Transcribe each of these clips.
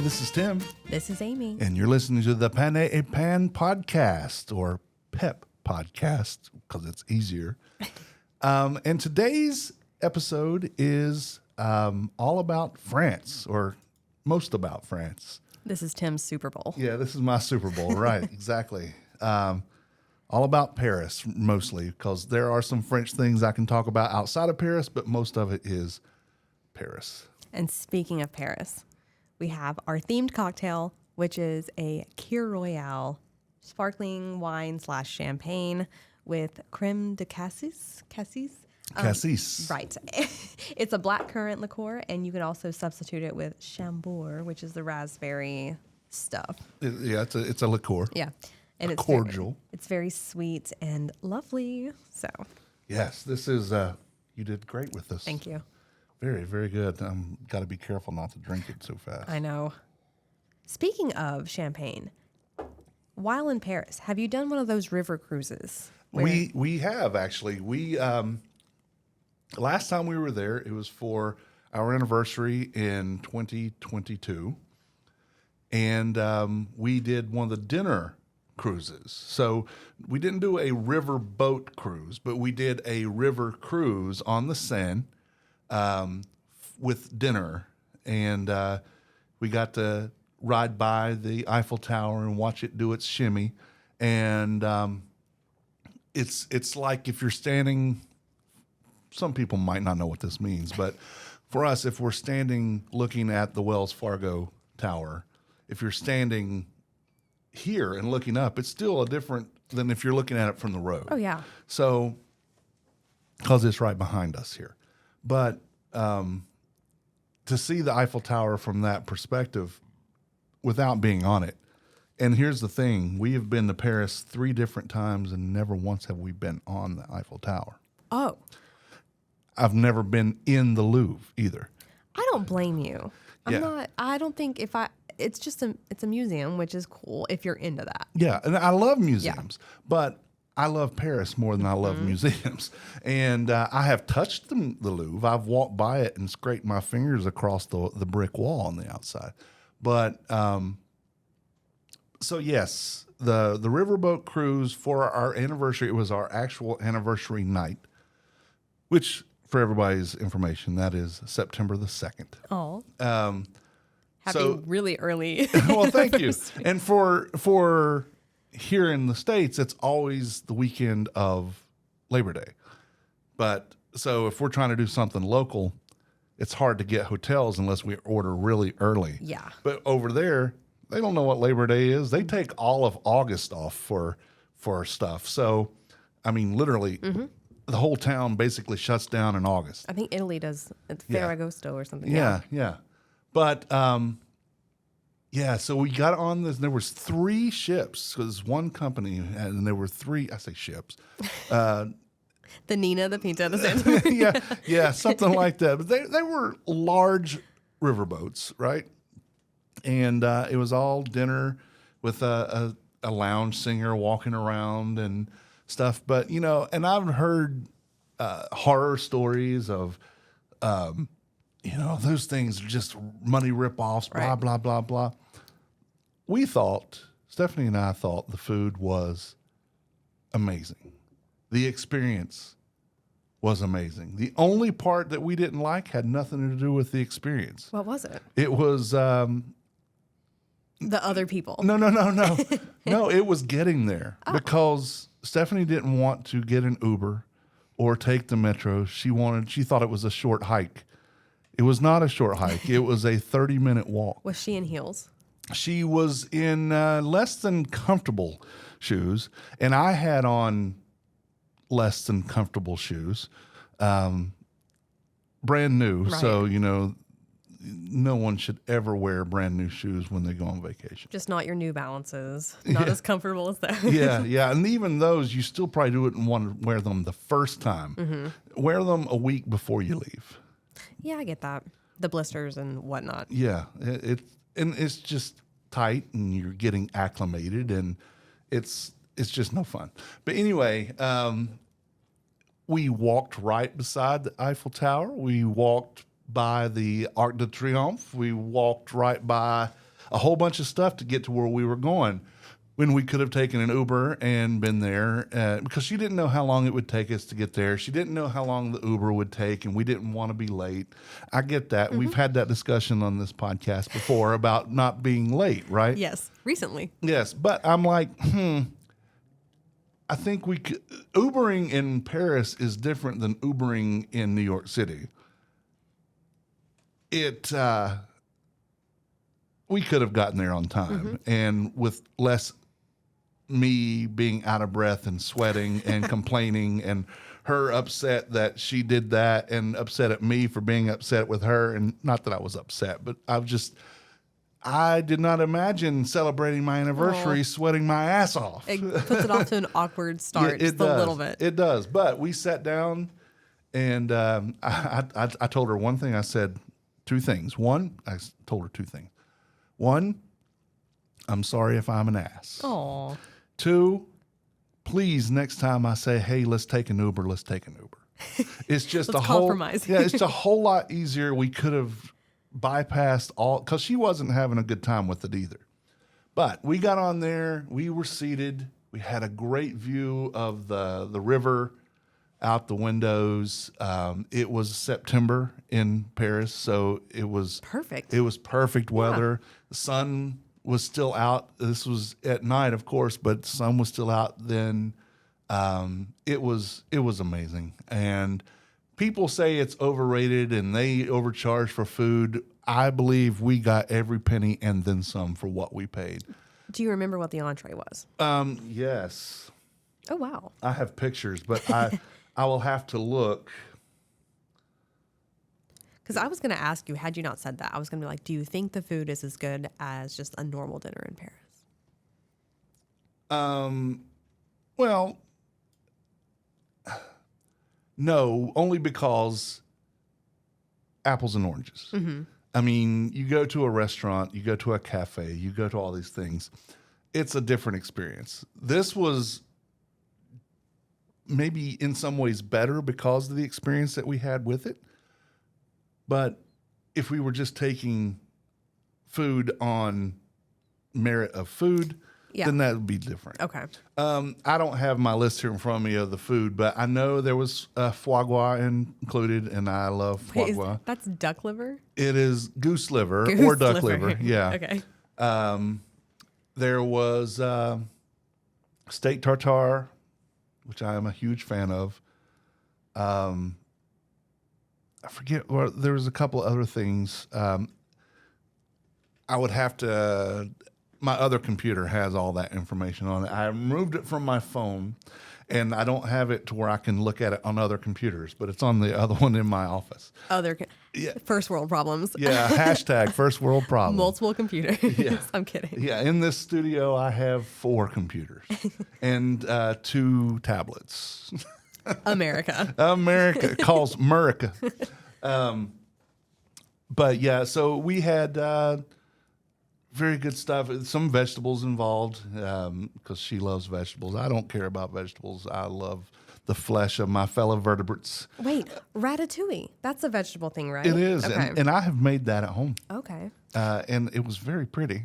this is Tim. This is Amy. And you're listening to the Pane podcast, or PEP podcast, because it's easier. And today's episode is all about France, or most about France. This is Tim's Super Bowl. Yeah, this is my Super Bowl, right, exactly. All about Paris, mostly, because there are some French things I can talk about outside of Paris, but most of it is Paris. And speaking of Paris, we have our themed cocktail, which is a Kir Royale sparkling wine / champagne with creme de cassis. Cassis. Right. It's a black currant liqueur, and you can also substitute it with Chambord, which is the raspberry stuff. It's a liqueur. Yeah. And it's cordial. It's very sweet and lovely. So. Yes, this is, you did great with this. Thank you. Very, very good. Got to be careful not to drink it so fast. I know. Speaking of champagne, while in Paris, have you done one of those river cruises? We have, actually. We last time we were there, it was for our anniversary in 2022, and we did one of the dinner cruises. So we didn't do a river boat cruise, but we did a river cruise on the Seine with dinner, and we got to ride by the Eiffel Tower and watch it do its shimmy, and it's like if you're standing. Some people might not know what this means, but for us, if we're standing looking at the Wells Fargo Tower, if you're standing here and looking up, it's still a different than if you're looking at it from the road. Oh yeah. So, because it's right behind us here, but to see the Eiffel Tower from that perspective without being on it. And here's the thing. We have been to Paris 3 different times and never once have we been on the Eiffel Tower. Oh. I've never been in the Louvre either. I don't blame you. I don't think it's a museum, which is cool if you're into that. Yeah. And I love museums, but I love Paris more than I love museums. And I have touched the Louvre. I've walked by it and scraped my fingers across the brick wall on the outside. But so yes, the riverboat cruise for our anniversary, it was our actual anniversary night, which for everybody's information, that is September the 2nd. Oh. Happy really early. Well, thank you. And for here in the States, it's always the weekend of Labor Day. But so if we're trying to do something local, it's hard to get hotels unless we order really early. Yeah. But over there, they don't know what Labor Day is. They take all of August off for stuff. So, I mean, literally, the whole town basically shuts down in August. I think Italy does. It's Ferragosto or something. Yeah. But, so we got on this. There was 3 ships because one company, and there were 3. I say ships. The Nina, the Pinta, the Santa Maria. yeah, something like that. But they were large riverboats, right? And it was all dinner with a lounge singer walking around and stuff. But and I've heard horror stories of. Those things are just money ripoffs, blah, right. blah, blah, blah. Stephanie and I thought the food was amazing. The experience was amazing. The only part that we didn't like had nothing to do with the experience. What was it? It was... the other people. No. No, it was getting there because Stephanie didn't want to get an Uber or take the metro. She thought it was a short hike. It was not a short hike. It was a 30-minute walk. Was she in heels? She was in less than comfortable shoes, and I had on less than comfortable shoes, brand new. Right. So, no one should ever wear brand new shoes when they go on vacation. Just not your New Balances. Not as comfortable as that. Yeah. And even those, you still probably wouldn't want to wear them the first time. Wear them a week before you leave. Yeah, I get that. The blisters and whatnot. Yeah, it's just tight, and you're getting acclimated, and it's just no fun. But anyway, we walked right beside the Eiffel Tower. We walked by the Arc de Triomphe. We walked right by a whole bunch of stuff to get to where we were going. When we could have taken an Uber and been there, because she didn't know how long it would take us to get there. She didn't know how long the Uber would take, and we didn't want to be late. I get that. We've had that discussion on this podcast before about not being late, right? Yes, recently. Yes, but I'm like, I think we could, Ubering in Paris is different than Ubering in New York City. We could have gotten there on time and with less me being out of breath and sweating and complaining and her upset that she did that and upset at me for being upset with her. And not that I was upset, but I did not imagine celebrating my anniversary sweating my ass off. It puts it off to an awkward start, Yeah, just a little bit. It does. But we sat down and I told her one thing. I said two things. I told her two things. One, I'm sorry if I'm an ass. Aw. Two, please, next time I say, hey, let's take an Uber, let's take an Uber. It's just Let's compromise. It's a whole lot easier. We could have bypassed all, because she wasn't having a good time with it either. But we got on there, we were seated, we had a great view of the river out the windows. It was September in Paris, so it was Perfect. It was perfect weather. The sun was still out. This was at night, of course, but the sun was still out then. It was amazing. And people say it's overrated and they overcharge for food. I believe we got every penny and then some for what we paid. Do you remember what the entree was? Yes. Oh, wow. I have pictures, but I will have to look. Because I was going to ask you, had you not said that, I was going to be like, do you think the food is as good as just a normal dinner in Paris? Well, no, only because apples and oranges. I mean, you go to a restaurant, you go to a cafe, you go to all these things. It's a different experience. This was maybe in some ways better because of the experience that we had with it. But if we were just taking food on merit of food, then that would be different. Okay. I don't have my list here in front of me of the food, but I know there was foie gras included, and I love foie gras. That's duck liver? It is goose liver or duck liver. Yeah. Okay. There was steak tartare, which I am a huge fan of. I forget, well, there was a couple other things. I would have to, my other computer has all that information on it. I removed it from my phone, and I don't have it to where I can look at it on other computers, but it's on the other one in my office. First world problems. Yeah, hashtag first world problem. Multiple computers. Yeah. I'm kidding. Yeah, in this studio, I have 4 computers and 2 tablets. America calls America. But yeah, so we had very good stuff. Some vegetables involved because she loves vegetables. I don't care about vegetables. I love the flesh of my fellow vertebrates. Wait, ratatouille. That's a vegetable thing, right? It is, Okay. and I have made that at home. Okay. And it was very pretty.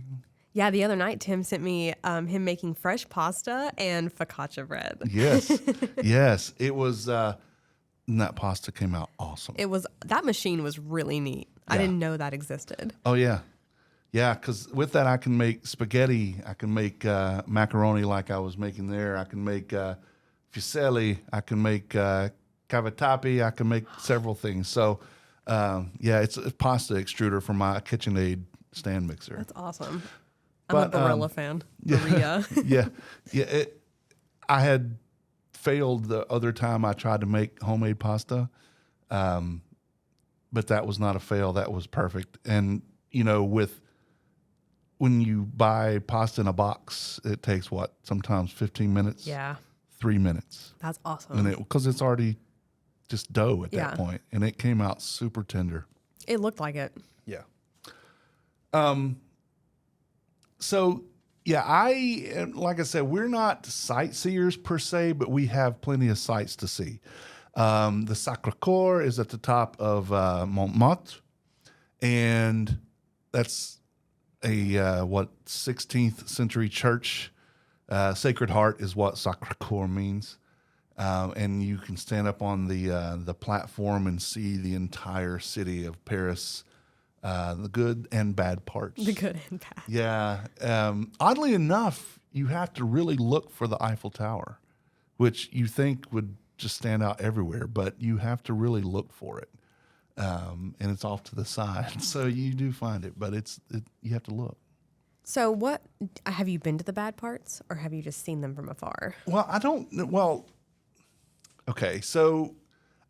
Yeah, the other night Tim sent me him making fresh pasta and focaccia bread. Yes, yes. It was, and that pasta came out awesome. That machine was really neat. I didn't know that existed. Oh, yeah. Yeah, because with that I can make spaghetti. I can make macaroni like I was making there. I can make fusilli. I can make cavatappi. I can make several things. So, it's a pasta extruder for my KitchenAid stand mixer. That's awesome. I'm a Barilla fan. Yeah. I had failed the other time I tried to make homemade pasta, but that was not a fail. That was perfect. And, when you buy pasta in a box, it takes sometimes 15 minutes? Yeah. 3 minutes. That's awesome. And because it's already just dough at that point, and it came out super tender. It looked like it. Yeah. So, like I said, we're not sightseers per se, but we have plenty of sights to see. The Sacré-Cœur is at the top of Montmartre, and that's what 16th century church. Sacred Heart is what Sacre Coeur means. And you can stand up on the platform and see the entire city of Paris, the good and bad parts. The good and bad. Yeah. Oddly enough, you have to really look for the Eiffel Tower, which you think would just stand out everywhere, but you have to really look for it. And it's off to the side. So you do find it, but you have to look. So what, have you been to the bad parts or have you just seen them from afar? Okay, so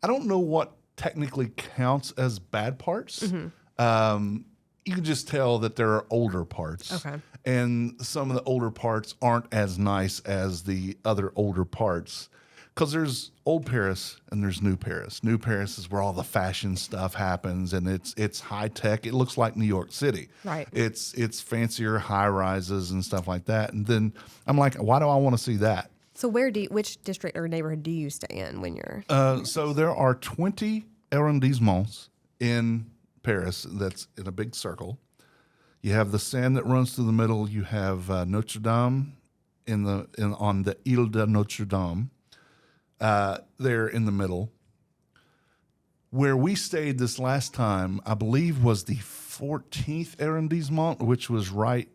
I don't know what technically counts as bad parts. You can just tell that there are older parts. Okay. And some of the older parts aren't as nice as the other older parts. Because there's old Paris and there's new Paris. New Paris is where all the fashion stuff happens, and it's high tech. It looks like New York City. Right. It's fancier high rises and stuff like that. And then I'm like, why do I want to see that? So which district or neighborhood do you stay in when you're? So there are 20 arrondissements in Paris. That's in a big circle. You have the Seine that runs through the middle. You have Notre Dame on the Ile de Notre Dame. There in the middle. Where we stayed this last time, I believe, was the 14th arrondissement, which was right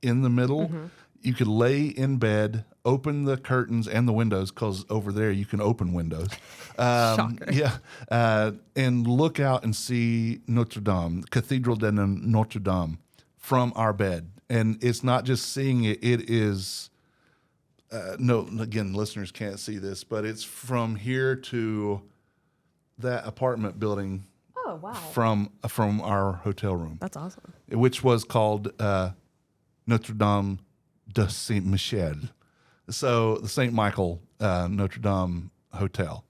in the middle. Mm-hmm. You could lay in bed, open the curtains and the windows, because over there you can open windows. Shocker. Yeah. And look out and see Notre Dame, Cathedral de Notre Dame, from our bed. And it's not just seeing it, it is... no, again, listeners can't see this, but it's from here to that apartment building. Oh, wow. From our hotel room. That's awesome. Which was called Notre Dame de Saint Michel. So the St. Michael Notre Dame Hotel.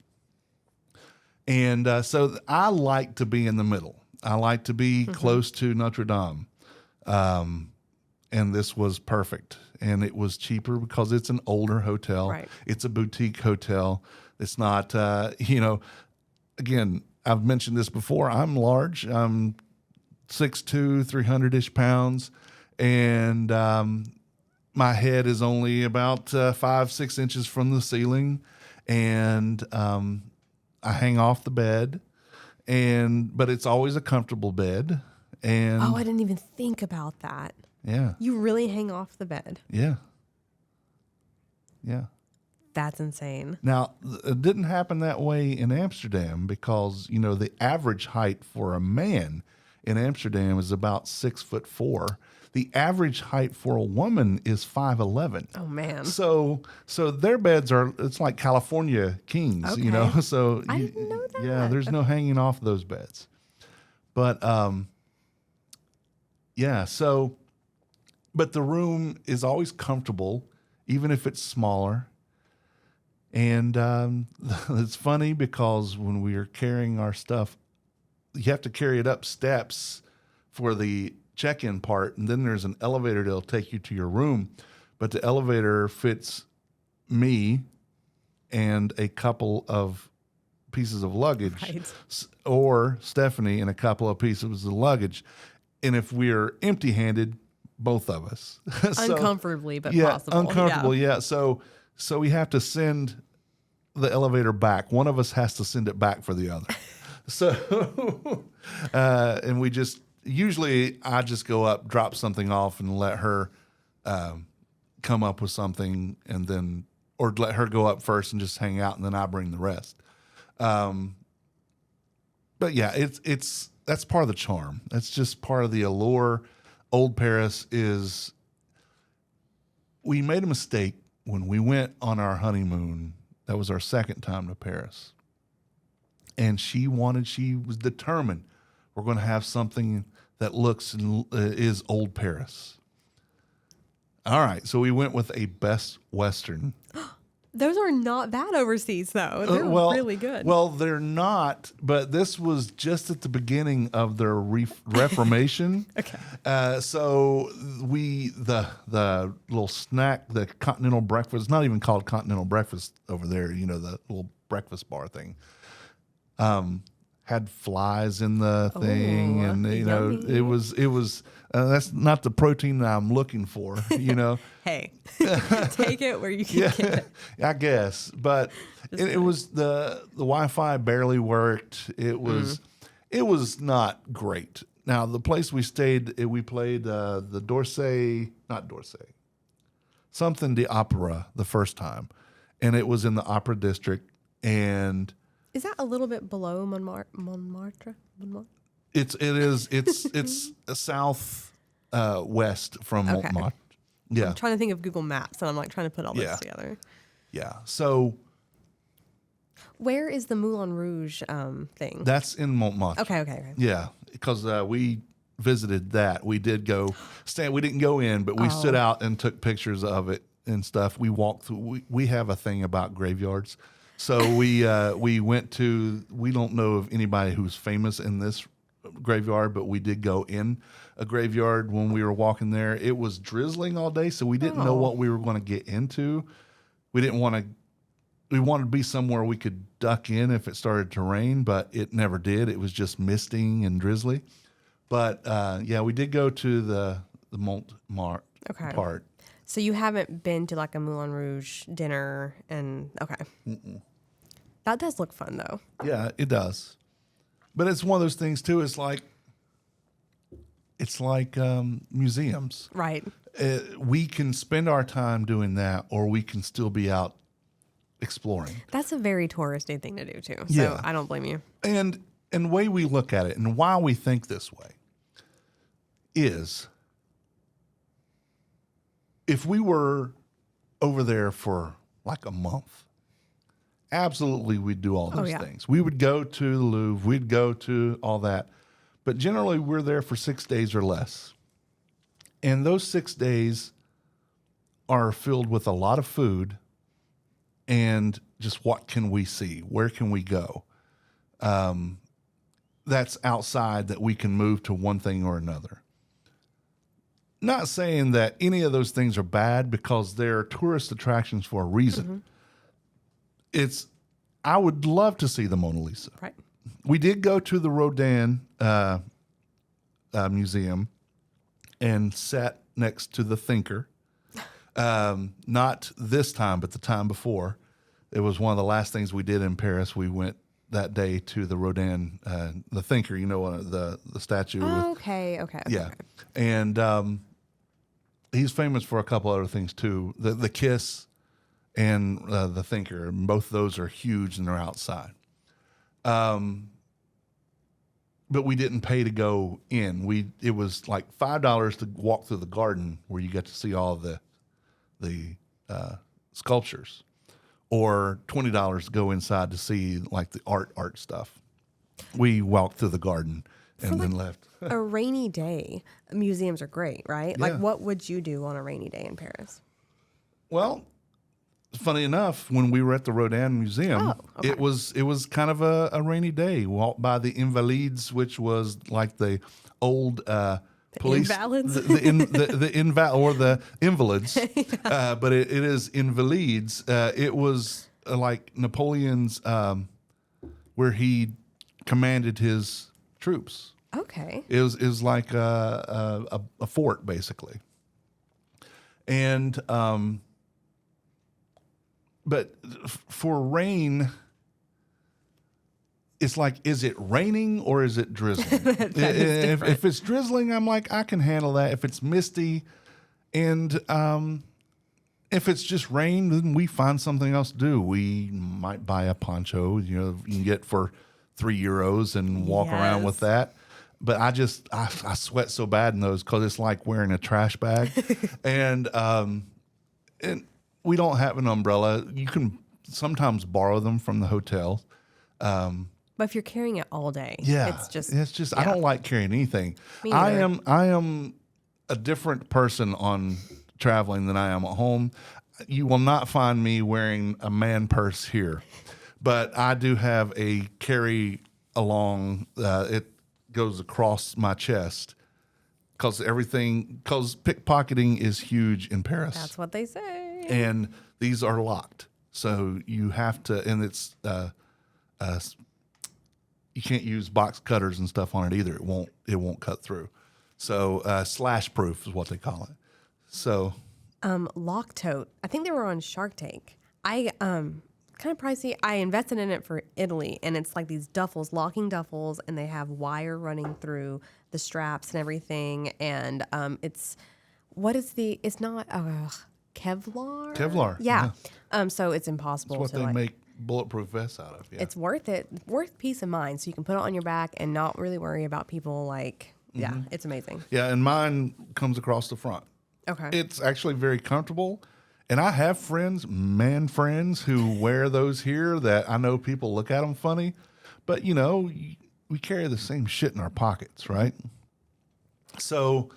And so I like to be in the middle. I like to be close to Notre Dame. And this was perfect. And it was cheaper because it's an older hotel. Right. It's a boutique hotel. It's not, again, I've mentioned this before. I'm large. I'm 6'2", 300-ish pounds. And my head is only about 5-6 inches from the ceiling. And I hang off the bed. But it's always a comfortable bed. And I didn't even think about that. Yeah. You really hang off the bed. Yeah. Yeah. That's insane. Now, it didn't happen that way in Amsterdam because, the average height for a man in Amsterdam is about 6'4". The average height for a woman is 5'11". Oh, man. So their beds it's like California kings, Okay. So I didn't know that. Yeah, there's no hanging off those beds. But, yeah, so... But the room is always comfortable, even if it's smaller. And it's funny because when we are carrying our stuff, you have to carry it up steps for the check-in part, and then there's an elevator that'll take you to your room. But the elevator fits me and a couple of pieces of luggage, Right. or Stephanie and a couple of pieces of luggage. And if we're empty-handed, both of us. Uncomfortably, but possible. Uncomfortable, yeah. So we have to send the elevator back. One of us has to send it back for the other. So, and we usually I just go up, drop something off, and let her come up with something, and then, or let her go up first and just hang out, and then I bring the rest. But yeah, that's part of the charm. That's just part of the allure. Old Paris we made a mistake when we went on our honeymoon. That was our second time to Paris. And she was determined we're going to have something that looks and is old Paris. All right. So we went with a Best Western. Those are not bad overseas, though. They're really good. Well, they're not, but this was just at the beginning of their Reformation. Okay. So the little snack, the continental breakfast, it's not even called continental breakfast over there, the little breakfast bar thing. had flies in the thing, Oh, and yummy. it was that's not the protein that I'm looking for. Hey, take it where you can get it. I guess, but it was the Wi-Fi barely worked. It was not great. Now the place we stayed, we played the D'Orsay, not D'Orsay, something the Opera the first time, and it was in the Opera District, and Is that a little bit below Montmartre? it's a south west from Okay. Montmartre. Yeah, I'm trying to think of Google Maps, and I'm like trying to put all this Yeah. together. yeah. So Where is the Moulin Rouge thing? that's in Montmartre. Okay. Yeah, because we visited that. We did go stand. We didn't go in, but we stood out and took pictures of it and stuff. We walked through. We have a thing about graveyards, so we went to. We don't know of anybody who's famous in this graveyard, but we did go in a graveyard when we were walking there. It was drizzling all day, so we didn't know what we were going to get into. We didn't want to. We wanted to be somewhere we could duck in if it started to rain, but it never did. It was just misting and drizzly. But yeah, we did go to the Montmartre part. So you haven't been to like a Moulin Rouge dinner, and that does look fun though. Yeah, it does. But it's one of those things too. It's like museums. Right. We can spend our time doing that, or we can still be out exploring. That's a very touristy thing to do too. So Yeah. I don't blame you. And the way we look at it and why we think this way is if we were over there for like a month, absolutely we'd do all those things. We would go to the Louvre, we'd go to all that. But generally we're there for 6 days or less. And those 6 days are filled with a lot of food and just what can we see? Where can we go? That's outside that we can move to one thing or another. Not saying that any of those things are bad because they're tourist attractions for a reason. I would love to see the Mona Lisa. Right. We did go to the Rodin Museum and sat next to the Thinker. Not this time, but the time before. It was one of the last things we did in Paris. We went that day to the Rodin, the Thinker, the statue. Okay. Yeah. And he's famous for a couple other things too. The Kiss and the Thinker. And both those are huge and they're outside. But we didn't pay to go in. It was like $5 to walk through the garden where you get to see all the sculptures, or $20 to go inside to see like the art stuff. We walked through the garden and then left. A rainy day, museums are great, right? Yeah. Like, what would you do on a rainy day in Paris? Well, funny enough, when we were at the Rodin Museum, it was kind of a rainy day. We walked by the Invalides, which was like the old police invalids? or the invalids, but it is Invalides. It was like Napoleon's where he commanded his troops. Okay. It was like a fort basically, and but for rain. It's like, is it raining or is it drizzling? If it's drizzling, I'm like, I can handle that. If it's misty, and if it's just rain, then we find something else to do. We might buy a poncho, you can get for €3 and walk around with that. But I sweat so bad in those because it's like wearing a trash bag, and we don't have an umbrella. You can sometimes borrow them from the hotel. But if you're carrying it all day, it's just I don't like carrying anything. I am a different person on traveling than I am at home. You will not find me wearing a man purse here, but I do have a carry along. It goes across my chest because pickpocketing is huge in Paris. That's what they say. And these are locked, so you have to, and it's you can't use box cutters and stuff on it either. It won't cut through. So slash proof is what they call it. So Lock tote. I think they were on Shark Tank. I kind of pricey. I invested in it for Italy, and it's like these duffels, locking duffels, and they have wire running through the straps and everything. And it's not Kevlar. Kevlar. Yeah. So it's impossible. That's what to they make bulletproof vests out of. Yeah. It's worth it. Worth peace of mind. So you can put it on your back and not really worry about people. Like, yeah, it's amazing. Yeah, and mine comes across the front. Okay. It's actually very comfortable. And I have man friends who wear those here that I know people look at them funny. But, we carry the same shit in our pockets, right? So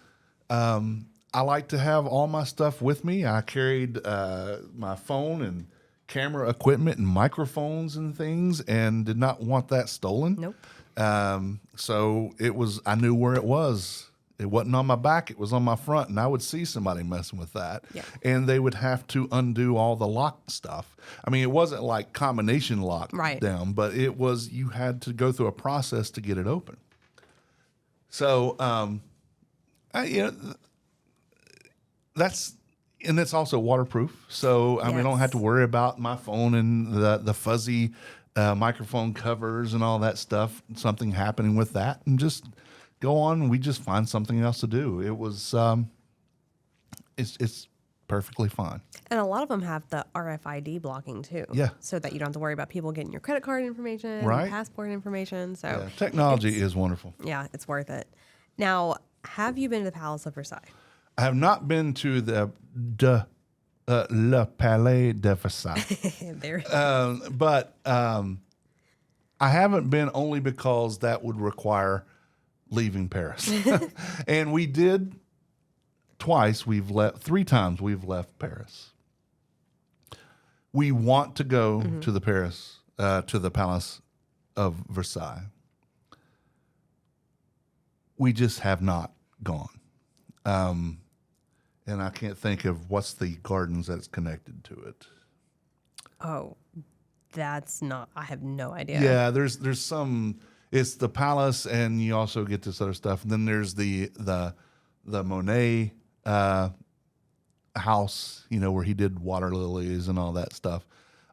I like to have all my stuff with me. I carried my phone and camera equipment and microphones and things and did not want that stolen. Nope. So I knew where it was. It wasn't on my back, it was on my front, and I would see somebody messing with that. Yeah. And they would have to undo all the lock stuff. I mean, it wasn't like combination lock down, but it was, you had to go through a process to get it open. So, it's also waterproof. So, I mean, I don't have to worry about my phone and the fuzzy microphone covers and all that stuff, something happening with that, and just go on, and we just find something else to do. It was, it's perfectly fine. And a lot of them have the RFID blocking too. Yeah. So that you don't have to worry about people getting your credit card information, Right. passport information. So Yeah, technology is wonderful. Yeah, it's worth it. Now, have you been to the Palace of Versailles? I have not been to Le Palais de Versailles, There. but I haven't been only because that would require leaving Paris. And we did twice. We've left 3 times. We've left Paris. We want to go to the Palace of Versailles. We just have not gone. And I can't think of what's the gardens that's connected to it. Oh, that's not. I have no idea. Yeah, there's some. It's the palace, and you also get this other stuff. And then there's the Monet house, where he did water lilies and all that stuff.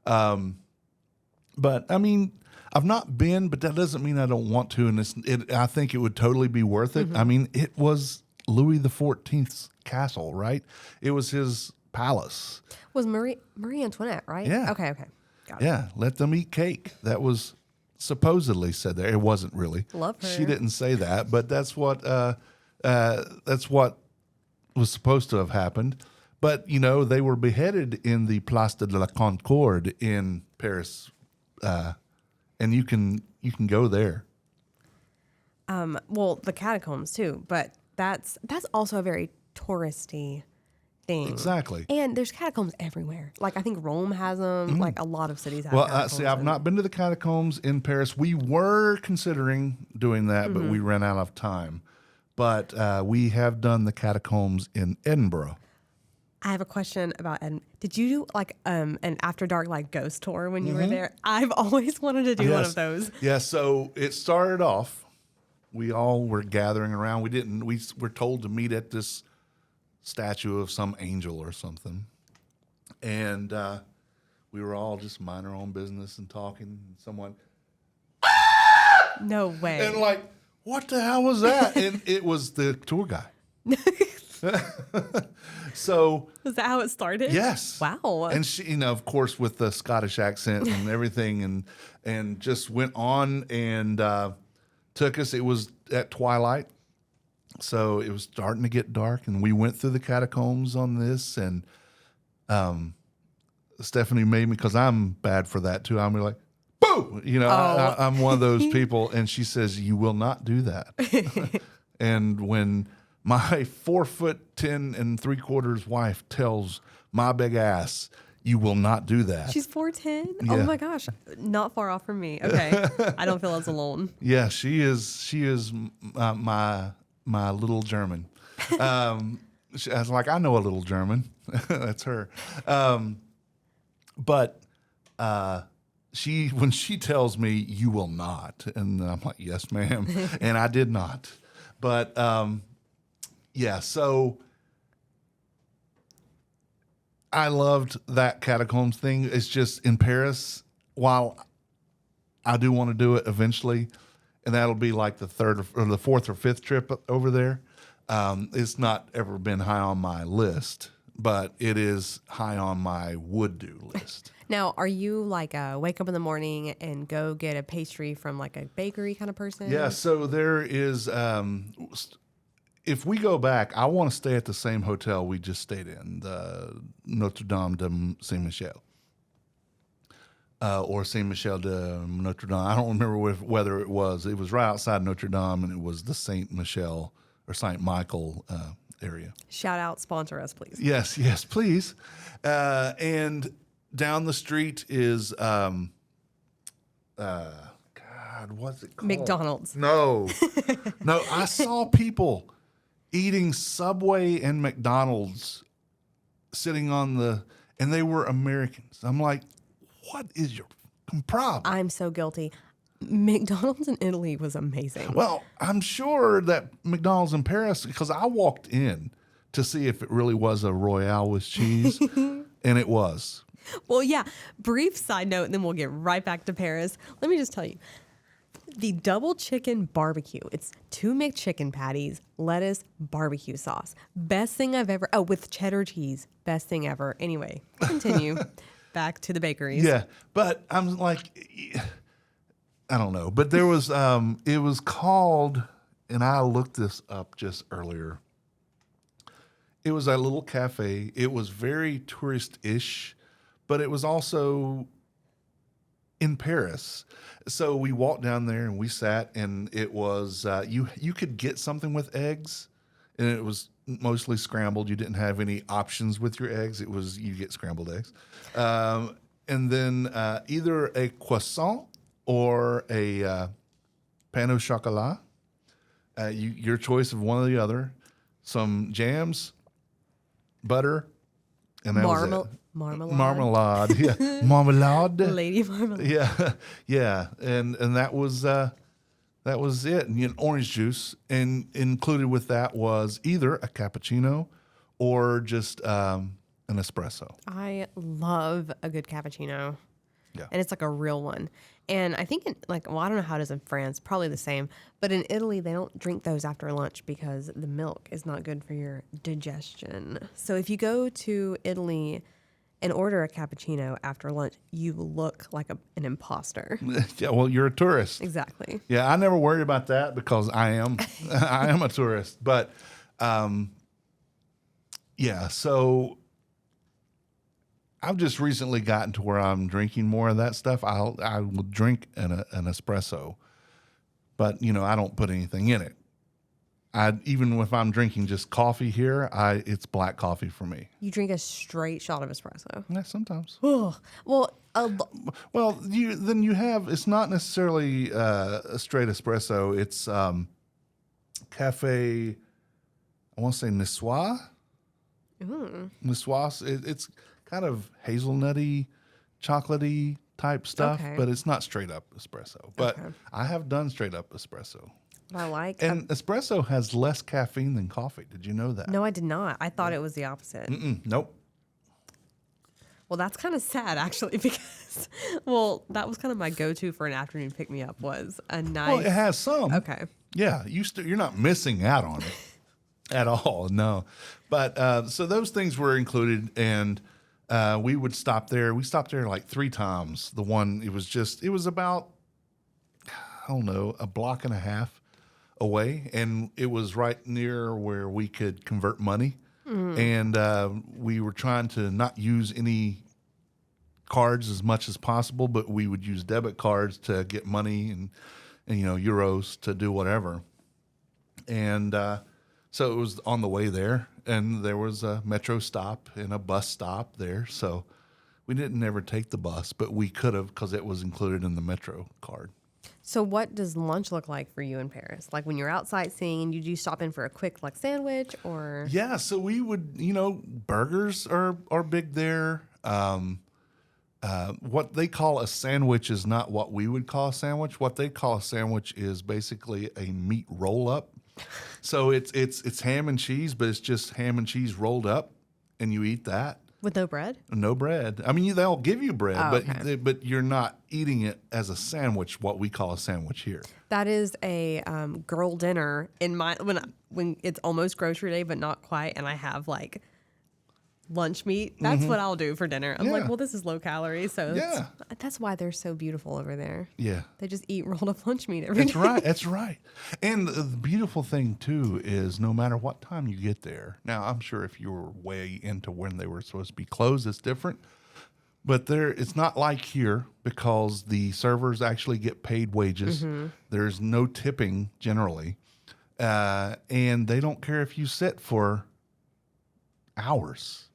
But I mean, I've not been, but that doesn't mean I don't want to. And I think it would totally be worth it. I mean, it was Louis XIV's castle, right? It was his palace. Was Marie Antoinette, right? Yeah. Okay. Got it. Yeah, let them eat cake. That was supposedly said there. It wasn't really. Love her. She didn't say that, but that's what was supposed to have happened. But they were beheaded in the Place de la Concorde in Paris, and you can go there. Well, the catacombs too, but that's also a very touristy thing. Exactly. And there's catacombs everywhere. Like I think Rome has them. Like a lot of cities have. Well, catacombs. see, I've not been to the catacombs in Paris. We were considering doing that, but we ran out of time. But we have done the catacombs in Edinburgh. I have a question about Did you do like an after dark like ghost tour when you were there? I've always wanted to do one of those. Yeah, so it started off, we all were gathering around. We were told to meet at this statue of some angel or something. And we were all just minding our own business and talking. And someone, No way. and like, what the hell was that? And it was the tour guide. So Was that how it started? yes. Wow. And she, of course, with the Scottish accent and everything, and just went on and took us. It was at twilight, so it was starting to get dark, and we went through the catacombs on this. And Stephanie made me, because I'm bad for that too. I'm like, boo! I'm one of those people, and she says, "You will not do that." And when my 4'10" 3/4 wife tells my big ass, "You will not do that." She's 4'10". Yeah. Oh my gosh, not far off from me. Okay, I don't feel as alone. Yeah, she is my little German. I was like, I know a little German. That's her. But when she tells me you will not, and I'm like, yes, ma'am, and I did not. But yeah, so I loved that catacombs thing. It's just in Paris. While I do want to do it eventually, and that'll be like the third or the fourth or fifth trip over there. It's not ever been high on my list, but it is high on my would do list. Now, are you like a wake up in the morning and go get a pastry from like a bakery kind of person? Yeah, so there is. If we go back, I want to stay at the same hotel we just stayed in, the Notre Dame de Saint Michel, or Saint Michel de Notre Dame. I don't remember whether it was. It was right outside Notre Dame, and it was the Saint Michel or Saint Michael area. Shout out, sponsor us, please. Yes, please. And down the street is, God, what's it called? McDonald's. No, no. I saw people eating Subway and McDonald's sitting on and they were Americans. I'm like, what is your problem? I'm so guilty. McDonald's in Italy was amazing. Well, I'm sure that McDonald's in Paris, because I walked in to see if it really was a Royale with cheese, and it was. Well, yeah. Brief side note, and then we'll get right back to Paris. Let me just tell you. The double chicken barbecue. It's 2 McChicken patties, lettuce, barbecue sauce. Best thing I've ever. Oh, with cheddar cheese. Best thing ever. Anyway, continue. Back to the bakeries. Yeah, but I'm like, I don't know. But there was, it was called, and I looked this up just earlier. It was a little cafe. It was very tourist-ish, but it was also in Paris. So we walked down there and we sat, and it was you could get something with eggs, and it was mostly scrambled. You didn't have any options with your eggs. It was you get scrambled eggs, and then either a croissant or a pain au chocolat. Your choice of one or the other. Some jams, butter, and that was it. Marmalade, yeah, marmalade, Lady Marmalade. yeah, and that was it. And orange juice, and included with that was either a cappuccino or just an espresso. I love a good cappuccino. Yeah. And it's like a real one. And I think, I don't know how it is in France, probably the same. But in Italy, they don't drink those after lunch because the milk is not good for your digestion. So if you go to Italy and order a cappuccino after lunch, you look like an imposter. Yeah, well, you're a tourist. Exactly. Yeah, I never worried about that because I am a tourist. But yeah, so I've just recently gotten to where I'm drinking more of that stuff. I will drink an espresso, but I don't put anything in it. Even if I'm drinking just coffee here, it's black coffee for me. You drink a straight shot of espresso. Yeah, sometimes. Ugh. Well, Then you have. It's not necessarily a straight espresso. It's cafe. I want to say Niçoise. Niçoise. It's kind of hazelnutty, chocolatey type stuff, Okay. but it's not straight up espresso. But Okay. I have done straight up espresso. I like. And espresso has less caffeine than coffee. Did you know that? No, I did not. I thought it was the opposite. Nope. Well, that's kind of sad, actually, because, that was kind of my go-to for an afternoon pick-me-up was a nice... Well, it has some. Okay. Yeah, you're not missing out on it at all, no. But so those things were included, and we would stop there. We stopped there like 3 times. The one, it was about, I don't know, a block and a half away, and it was right near where we could convert money. And we were trying to not use any cards as much as possible, but we would use debit cards to get money and euros to do whatever. And so it was on the way there, and there was a metro stop and a bus stop there. So we didn't ever take the bus, but we could have because it was included in the metro card. So what does lunch look like for you in Paris? Like when you're out sightseeing, do you stop in for a quick sandwich or? Yeah, so we would, burgers are big there. what they call a sandwich is not what we would call a sandwich. What they call a sandwich is basically a meat roll up. So it's ham and cheese, but it's just ham and cheese rolled up, and you eat that. With no bread? No bread. I mean, they'll give you bread, okay. but you're not eating it as a sandwich. What we call a sandwich here. That is a girl dinner in my when it's almost grocery day, but not quite, and I have like lunch meat. That's what I'll do for dinner. I'm like, Yeah. well, this is low calorie, so Yeah. that's why they're so beautiful over there. Yeah. They just eat rolled up lunch meat every day. That's right. That's right. And the beautiful thing too is no matter what time you get there. Now I'm sure if you were way into when they were supposed to be closed, it's different. But it's not like here because the servers actually get paid wages. There's no tipping generally, and they don't care if you sit for hours.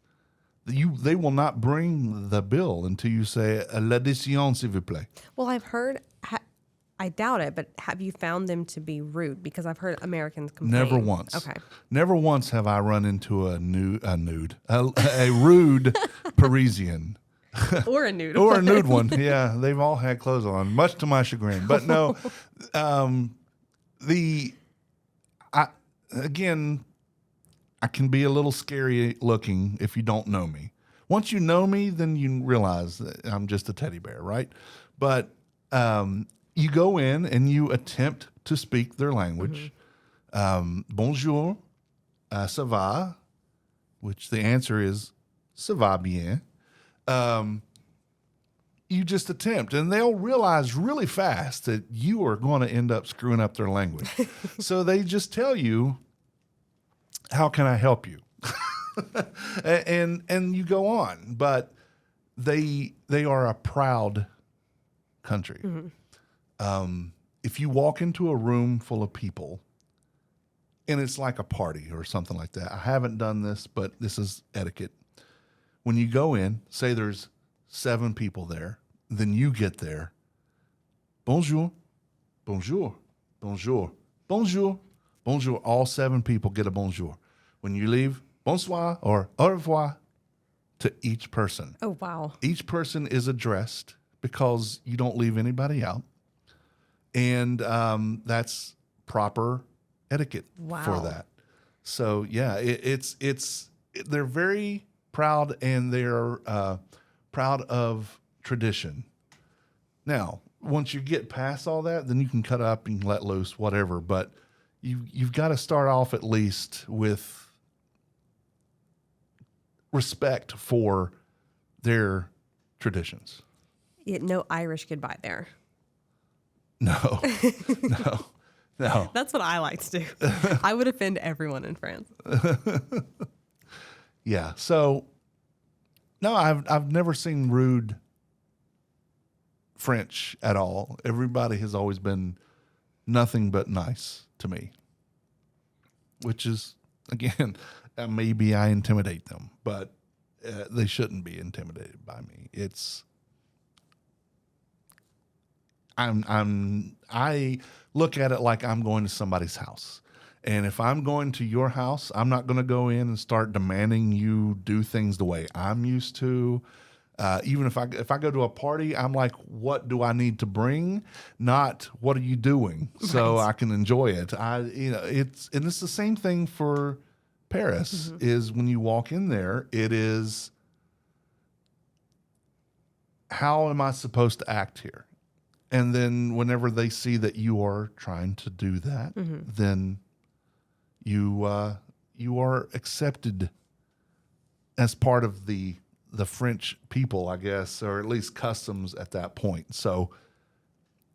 They will not bring the bill until you say l'addition s'il vous plaît. Well, I've heard. I doubt it, but have you found them to be rude? Because I've heard Americans complain. Never once. Okay. Never once have I run into a rude Parisian. Or a nude. Or a nude one. Yeah, they've all had clothes on, much to my chagrin. But no, I can be a little scary looking if you don't know me. Once you know me, then you realize that I'm just a teddy bear, right? But you go in and you attempt to speak their language. Bonjour, ça va, which the answer is ça va bien. You just attempt, and they'll realize really fast that you are going to end up screwing up their language. So they just tell you, how can I help you? and you go on, but they are a proud country. If you walk into a room full of people and it's like a party or something like that, I haven't done this, but this is etiquette. When you go in, say there's 7 people there, then you get there. Bonjour, bonjour, bonjour, bonjour, bonjour. All 7 people get a bonjour. When you leave, bonsoir or au revoir to each person. Oh, wow. Each person is addressed because you don't leave anybody out. And that's proper etiquette for that. So, yeah, they're very proud, and they're proud of tradition. Now, once you get past all that, then you can cut up and let loose, whatever. But you've got to start off at least with respect for their traditions. No Irish goodbye there. No, no. That's what I like to do. I would offend everyone in France. Yeah. So, no, I've never seen rude French at all. Everybody has always been nothing but nice to me, which is, again, maybe I intimidate them, but they shouldn't be intimidated by me. I look at it like I'm going to somebody's house. And if I'm going to your house, I'm not going to go in and start demanding you do things the way I'm used to. Even if I go to a party, I'm like, what do I need to bring? Not what are you doing, so I can enjoy it. It's the same thing for Paris. Is when you walk in there, it is, how am I supposed to act here? And then whenever they see that you are trying to do that, then you are accepted as part of the French people, I guess, or at least customs at that point. So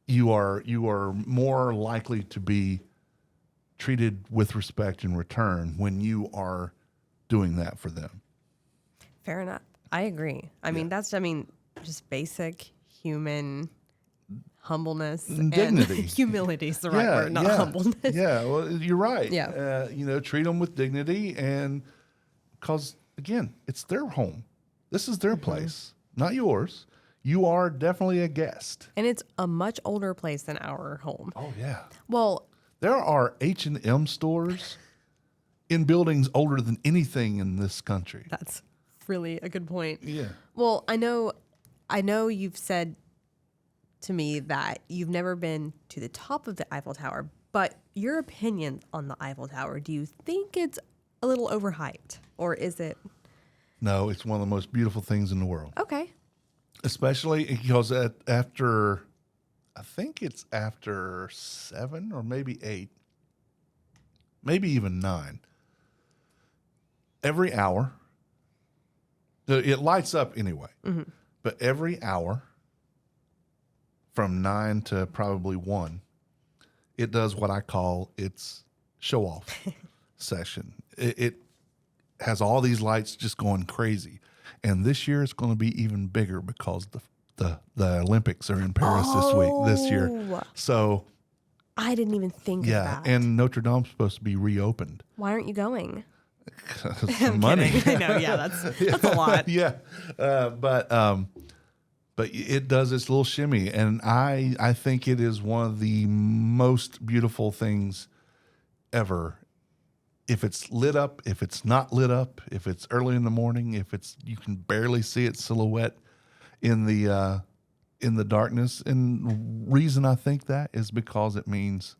you are more likely to be treated with respect in return when you are doing that for them. Fair enough. I agree. I mean, just basic human humbleness and dignity. Humility is the right word, not humbleness. Yeah, well, you're right. Yeah. Treat them with dignity, and because, again, it's their home. This is their place, not yours. You are definitely a guest. And it's a much older place than our home. Oh, yeah. Well, there are H&M stores in buildings older than anything in this country. that's really a good point. Yeah. Well, I know I know you've said to me that you've never been to the top of the Eiffel Tower, but your opinion on the Eiffel Tower, do you think it's a little overhyped, or is it? No, it's one of the most beautiful things in the world. Okay. Especially because after, I think it's after 7 or maybe 8, maybe even 9, every hour, it lights up anyway, but every hour from 9 to probably 1, it does what I call its show off session. It has all these lights just going crazy. And this year it's going to be even bigger because the Olympics are in Paris this year. So I didn't even think of that. And Notre Dame's supposed to be reopened. Why aren't you going? I'm money. I know, that's a lot. Yeah. But it does its little shimmy, and I think it is one of the most beautiful things ever. If it's lit up, if it's not lit up, if it's early in the morning, if it's you can barely see its silhouette in the darkness. And reason I think that is because it means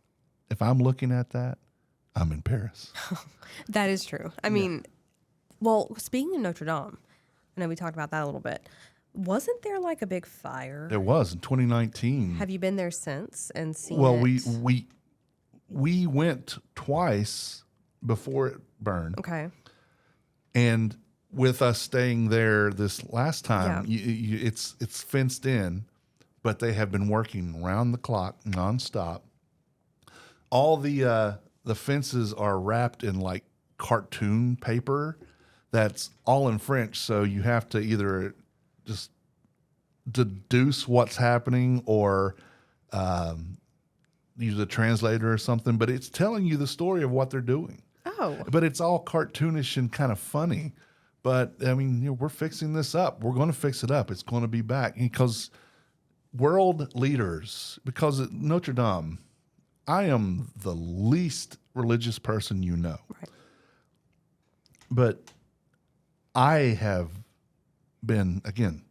if I'm looking at that, I'm in Paris. That is true. I mean, well, speaking of Notre Dame, I know we talked about that a little bit. Wasn't there like a big fire? There was in 2019. Have you been there since and seen Well, it? we went twice before it burned. Okay. And with us staying there this last time, it's fenced in, but they have been working round the clock, nonstop. All the fences are wrapped in like cartoon paper that's all in French, so you have to either just deduce what's happening or use a translator or something, but it's telling you the story of what they're doing. Oh. But it's all cartoonish and kind of funny. But, I mean, we're fixing this up. We're going to fix it up. It's going to be back. Because world leaders, because at Notre Dame, I am the least religious person you know. Right. But I have been, again,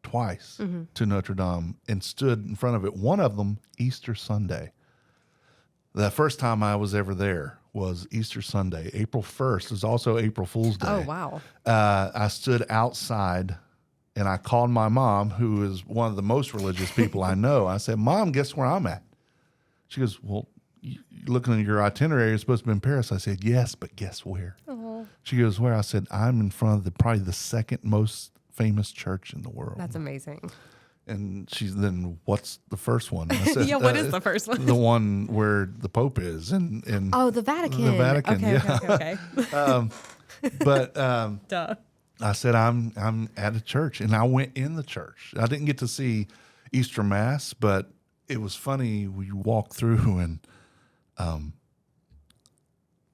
twice to Notre Dame and stood in front of it. One of them, Easter Sunday. The first time I was ever there was Easter Sunday. April 1st is also April Fool's Day. Oh, wow. I stood outside and I called my mom, who is one of the most religious people I know. I said, Mom, guess where I'm at? She goes, well, looking at your itinerary, you're supposed to be in Paris. I said, yes, but guess where? Oh. She goes, where? I said, I'm in front of probably the second most famous church in the world. That's amazing. And she's then, what's the first one? And I said, Yeah, what is the first one? The one where the Pope is. And the Vatican. The Vatican, okay, yeah. Okay. But Duh. I said, I'm at a church. And I went in the church. I didn't get to see Easter Mass, but it was funny. We walked through and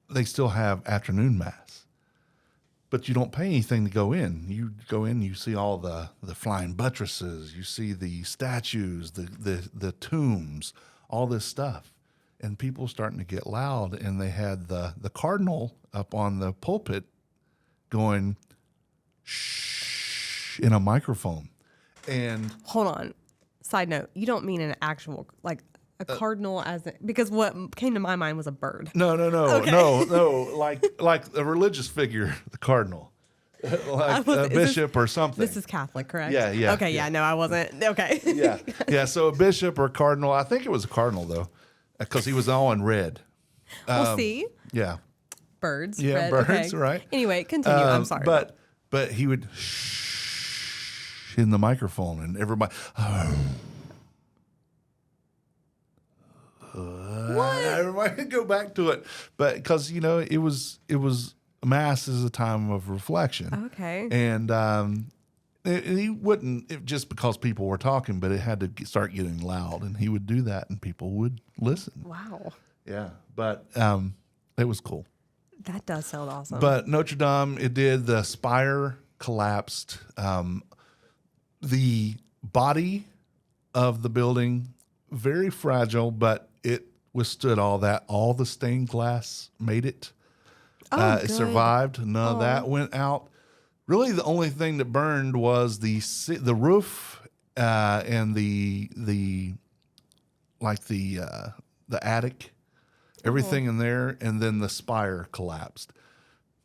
they still have afternoon Mass. But you don't pay anything to go in. You go in, you see all the flying buttresses, you see the statues, the tombs, all this stuff. And people starting to get loud. And they had the cardinal up on the pulpit going, shh, in a microphone. And Hold on. Side note, you don't mean an actual, like a cardinal because what came to my mind was a bird. no, Okay. no, like a religious figure, the cardinal, like a bishop or something. This is Catholic, correct? Yeah. Okay, yeah, no, I wasn't. Okay. yeah. So a bishop or cardinal. I think it was a cardinal though, because he was all in red. We'll see. Yeah. Birds. Yeah, red, birds. okay. Right. Anyway, continue. I'm sorry. But he would shh in the microphone, and everybody. What? Everybody could go back to it, but because it was Mass is a time of reflection. Okay. And he wouldn't just because people were talking, but it had to start getting loud, and he would do that, and people would listen. Wow. Yeah, but it was cool. That does sound awesome. But Notre Dame, it did. The spire collapsed. The body of the building, very fragile, but it withstood all that. All the stained glass made it. It good. survived. None of that went out. Really, the only thing that burned was the roof and the attic, everything in there, and then the spire collapsed.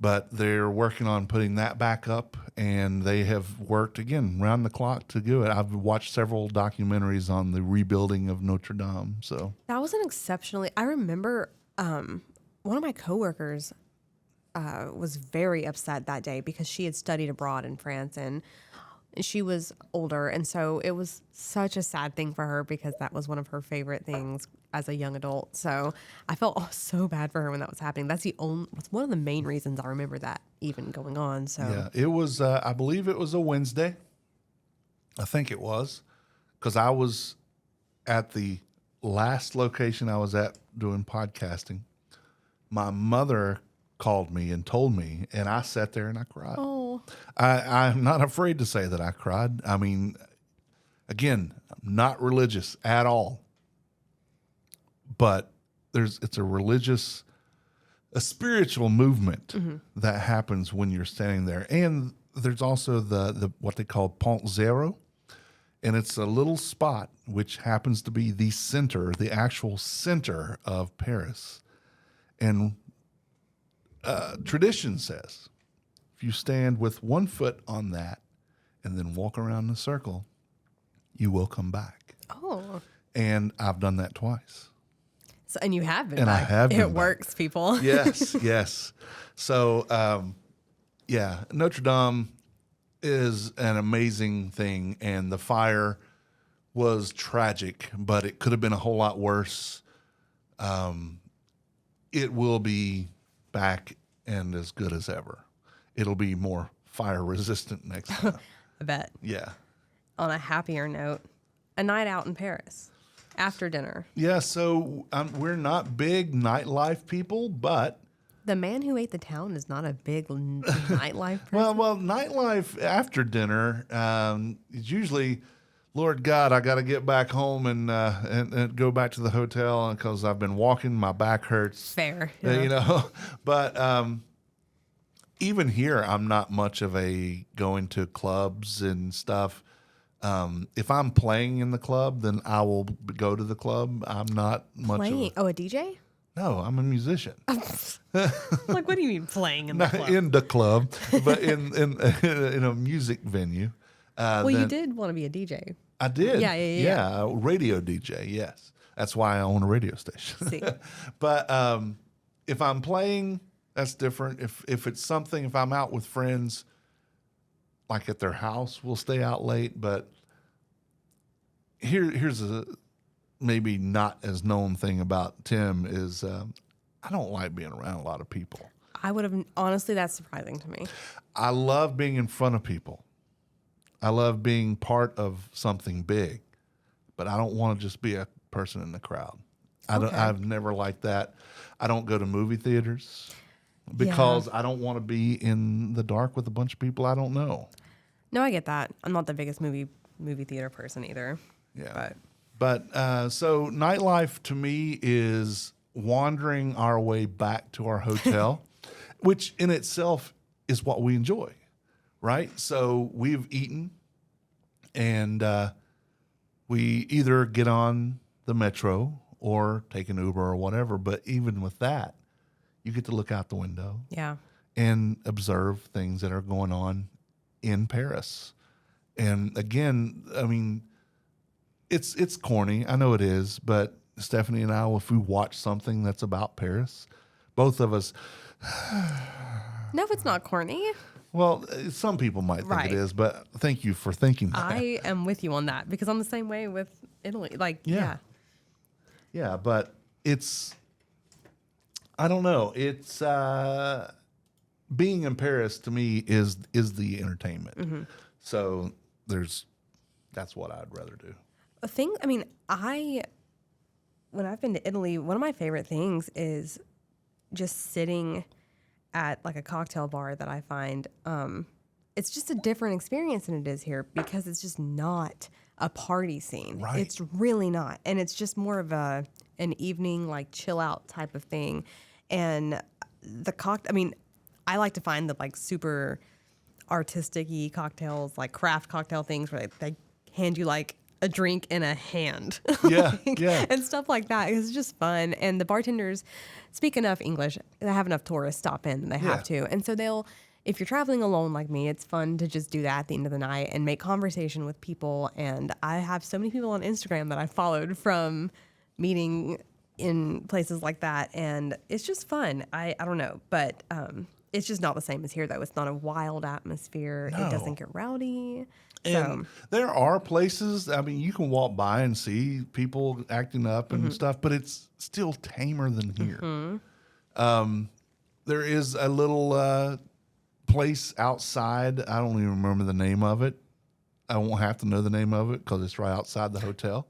But they're working on putting that back up, and they have worked again round the clock to do it. I've watched several documentaries on the rebuilding of Notre Dame. So That was an exceptionally. I remember one of my coworkers was very upset that day because she had studied abroad in France and she was older, and so it was such a sad thing for her because that was one of her favorite things as a young adult. So I felt so bad for her when that was happening. That's one of the main reasons I remember that even going on. So yeah, it was. I believe it was a Wednesday. I think it was, because I was at the last location I was at doing podcasting. My mother called me and told me, and I sat there and I cried. Oh, I'm not afraid to say that I cried. I mean, again, I'm not religious at all, but it's a spiritual movement that happens when you're standing there. And there's also the what they call Pont Zero, and it's a little spot which happens to be the actual center of Paris. And tradition says, if you stand with one foot on that and then walk around the circle, you will come back. oh. And I've done that twice. So, and you have been And I back. have been It back. works, people. Yes, yes. So, yeah, Notre Dame is an amazing thing, and the fire was tragic, but it could have been a whole lot worse. It will be back and as good as ever. It'll be more fire resistant next time. I bet. Yeah. On a happier note, a night out in Paris after dinner. Yeah, so we're not big nightlife people, but The man who ate the town is not a big nightlife person. well, nightlife after dinner is usually, Lord God, I got to get back home and go back to the hotel because I've been walking, my back hurts. Fair. You know, but even here, I'm not much of a going to clubs and stuff. If I'm playing in the club, then I will go to the club. I'm not much Playing. Oh, a DJ? No, I'm a musician. Like, what do you mean playing in the Not club? in the club, but in a music venue. Well, you did want to be a DJ. I did. Yeah. Yeah, a radio DJ, yes. That's why I own a radio station. See. But if I'm playing, that's different. If it's something, if I'm out with friends, like at their house, we'll stay out late. But here's a maybe not as known thing about Tim is I don't like being around a lot of people. I would have, honestly, that's surprising to me. I love being in front of people. I love being part of something big, but I don't want to just be a person in the crowd. I've never liked that. I don't go to movie theaters because I don't want to be in the dark with a bunch of people I don't know. No, I get that. I'm not the biggest movie theater person either. Yeah. But so nightlife to me is wandering our way back to our hotel, which in itself is what we enjoy, right? So we've eaten and we either get on the metro or take an Uber or whatever. But even with that, you get to look out the window Yeah. and observe things that are going on in Paris. And again, I mean, it's corny. I know it is, but Stephanie and I, if we watch something that's about Paris, both of us, No, it's not corny. well, some people might think Right. it is, but thank you for thinking that. I am with you on that because I'm the same way with Italy. Like, Yeah. Yeah, but it's, I don't know. It's being in Paris to me is the entertainment. So that's what I'd rather do. A thing, I mean, when I've been to Italy, one of my favorite things is just sitting at like a cocktail bar that I find, it's just a different experience than it is here because it's just not a party scene. Right. It's really not. And it's just more of an evening, like chill out type of thing. And I mean, I like to find the like super artistic-y cocktails, like craft cocktail things where they hand you like a drink in a hand. Yeah, yeah. And stuff like that. It's just fun. And the bartenders speak enough English. They have enough tourists stop in and they have to. And so if you're traveling alone like me, it's fun to just do that at the end of the night and make conversation with people. And I have so many people on Instagram that I followed from meeting in places like that. And it's just fun. I don't know, but it's just not the same as here, though. It's not a wild atmosphere. No. It doesn't get rowdy. And there are places, I mean, you can walk by and see people acting up and stuff, but it's still tamer than here. There is a little place outside. I don't even remember the name of it. I won't have to know the name of it because it's right outside the hotel.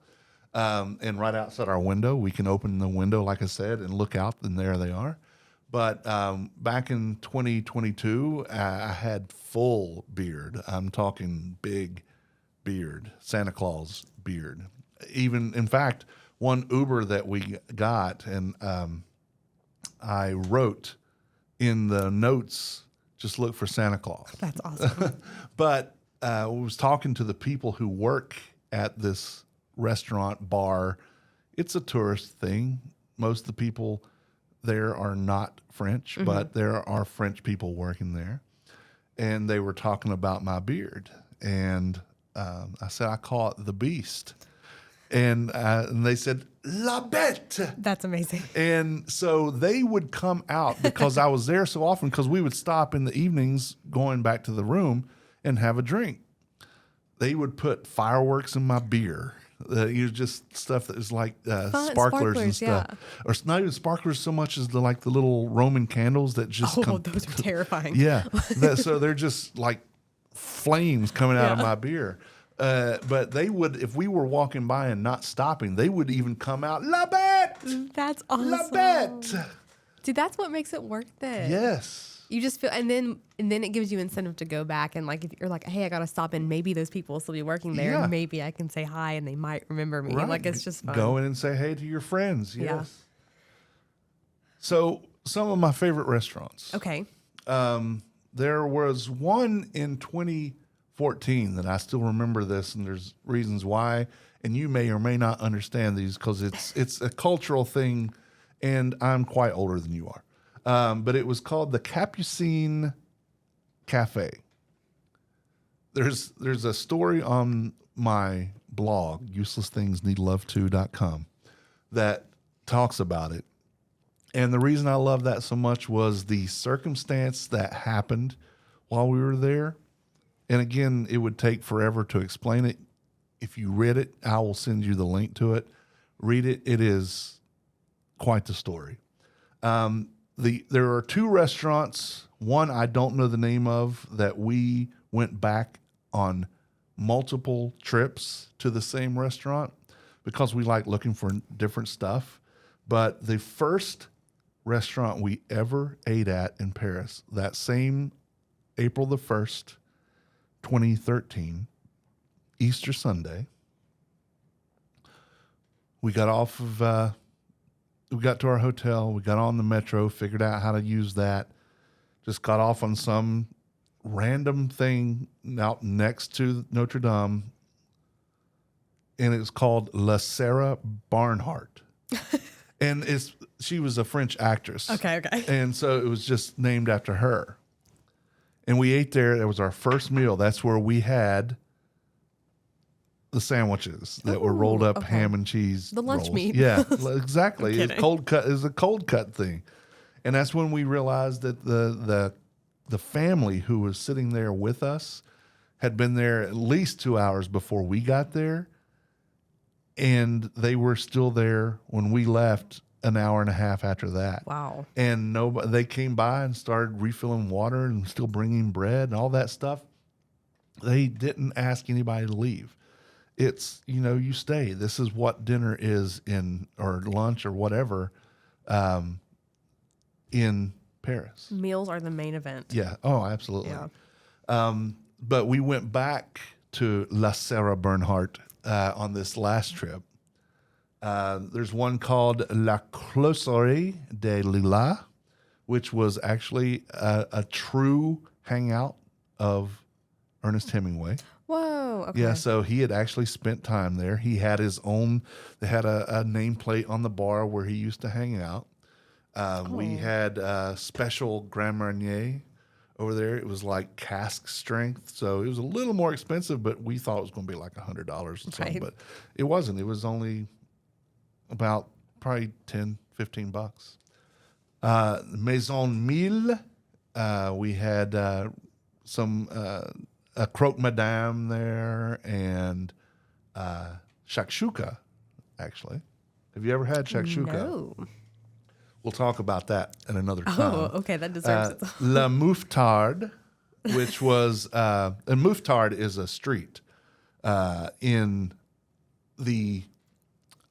And right outside our window, we can open the window, like I said, and look out, and there they are. But back in 2022, I had full beard. I'm talking big beard, Santa Claus beard. Even, in fact, one Uber that we got, and I wrote in the notes, just look for Santa Claus. That's awesome. But I was talking to the people who work at this restaurant bar. It's a tourist thing. Most of the people there are not French, but there are French people working there. And they were talking about my beard. And I said, I call it the beast. And they said, La Bête. That's amazing. And so they would come out because I was there so often, because we would stop in the evenings going back to the room and have a drink. They would put fireworks in my beer. Just stuff that is like sparklers and stuff. Yeah. Or it's not even sparklers so much as the little Roman candles that just come. Those are terrifying. Yeah. So they're just like flames coming out of my beer. But they would, if we were walking by and not stopping, they would even come out, La Bête! That's awesome. La Bête! Dude, that's what makes it worth it. Yes. You just feel, and then it gives you incentive to go back and like if you're like, hey, I gotta stop in. Maybe those people will still be working there. Yeah. Maybe I can say hi and they might remember me. Right. Like it's just fun. Go in and say hey to your friends. Yes. Yeah. So some of my favorite restaurants. Okay. There was one in 2014 that I still remember this, and there's reasons why, and you may or may not understand these because it's a cultural thing, and I'm quite older than you are. But it was called the Capucine Cafe. There's a story on my blog, uselessthingsneedlove2.com, that talks about it. And the reason I love that so much was the circumstance that happened while we were there. And again, it would take forever to explain it. If you read it, I will send you the link to it. Read it. It is quite the story. There are two restaurants, one I don't know the name of, that we went back on multiple trips to the same restaurant because we like looking for different stuff. But the first restaurant we ever ate at in Paris, that same April the 1st, 2013, Easter Sunday, we got off of... we got to our hotel, we got on the metro, figured out how to use that, just got off on some random thing out next to Notre Dame, and it's called La Sarah Barnhart. And she was a French actress. Okay. And so it was just named after her. And we ate there. That was our first meal. That's where we had the sandwiches that were rolled up ham and cheese. The lunch rolls. meat. Yeah, exactly. I'm It's cold cut. It's a cold cut thing. And that's when we realized that the family who was sitting there with us had been there at least 2 hours before we got there. And they were still there when we left an hour and a half after that. Wow. And they came by and started refilling water and still bringing bread and all that stuff. They didn't ask anybody to leave. It's, you stay. This is what dinner is or lunch or whatever in Paris. Meals are the main event. Yeah. Oh, absolutely. Yeah. But we went back to La Sarah Bernhardt on this last trip. There's one called La Closerie de Lila, which was actually a true hangout of Ernest Hemingway. Whoa. Oh, okay. Yeah, so he had actually spent time there. He had his own. They had a nameplate on the bar where he used to hang out. We had special Grand Marnier over there. It was like cask strength, so it was a little more expensive, but we thought it was going to be like $100 or something. Right. But it wasn't. It was only about probably $10-15. Maison Mille. We had some a croque madame there and shakshuka. Actually, have you ever had shakshuka? No. We'll talk about that at another time. Oh, okay. That deserves it. La Mouffetard, which was and Mouffetard is a street in the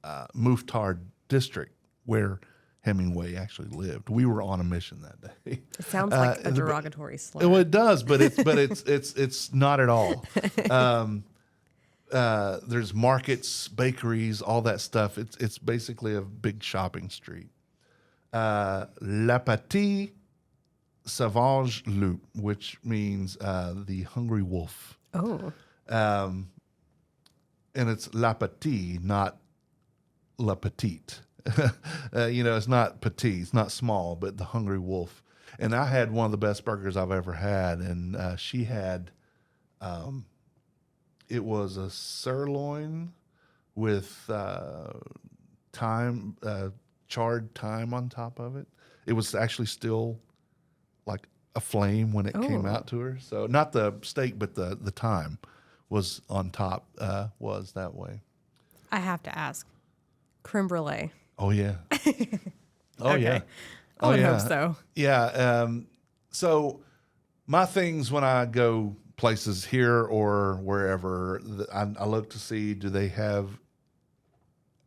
Mouffetard district where Hemingway actually lived. We were on a mission that day. It sounds like a derogatory slur. Well, it does, but it's not at all. There's markets, bakeries, all that stuff. It's basically a big shopping street. La Petite Sauvage Loup, which means the hungry wolf. Oh. And it's La Petite, not La Petite. It's not petite, it's not small, but the hungry wolf. And I had one of the best burgers I've ever had, and she had, it was a sirloin with charred thyme on top of it. It was actually still like a flame when it came out to her. So not the steak, but the thyme was on top, was that way. I have to ask. Creme brulee. Oh, yeah. Oh, Okay. yeah. I would hope so. Yeah. So my things when I go places here or wherever, I look to see, do they have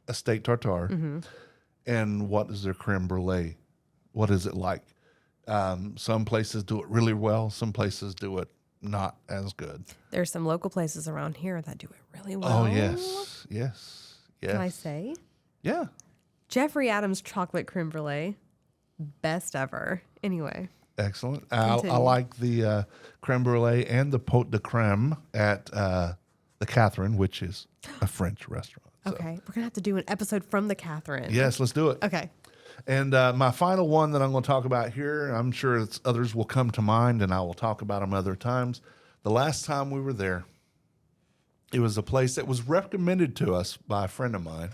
a steak tartare? Mm-hmm. And what is their creme brulee? What is it like? Some places do it really well. Some places do it not as good. There's some local places around here that do it really well. Oh, yes. Yes. Yes. Can I say? Yeah. Jeffrey Adams chocolate creme brulee. Best ever. Anyway. Excellent. I Continue. like the creme brulee and the pot de creme at the Catherine, which is a French restaurant. So. Okay. We're going to have to do an episode from the Catherine. Yes, let's do it. Okay. And my final one that I'm going to talk about here, I'm sure others will come to mind, and I will talk about them other times. The last time we were there, it was a place that was recommended to us by a friend of mine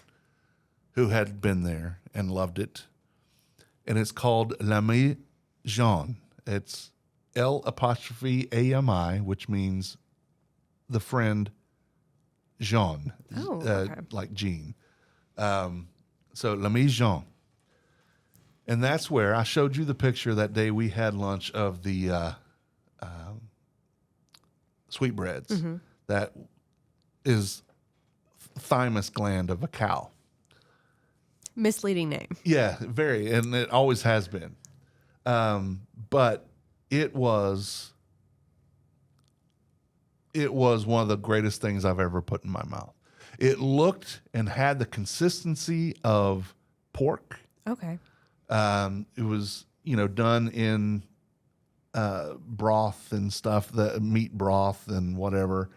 who had been there and loved it. And it's called L'Ami Jean. It's L'Ami, which means the friend Jean. Oh, okay. Like Jean. So L'Ami Jean. And that's where I showed you the picture that day we had lunch of the sweetbreads. Mm-hmm. That is thymus gland of a cow. Misleading name. Yeah, very, and it always has been. But it was one of the greatest things I've ever put in my mouth. It looked and had the consistency of pork. Okay. It was, done in broth and stuff, the meat broth and whatever.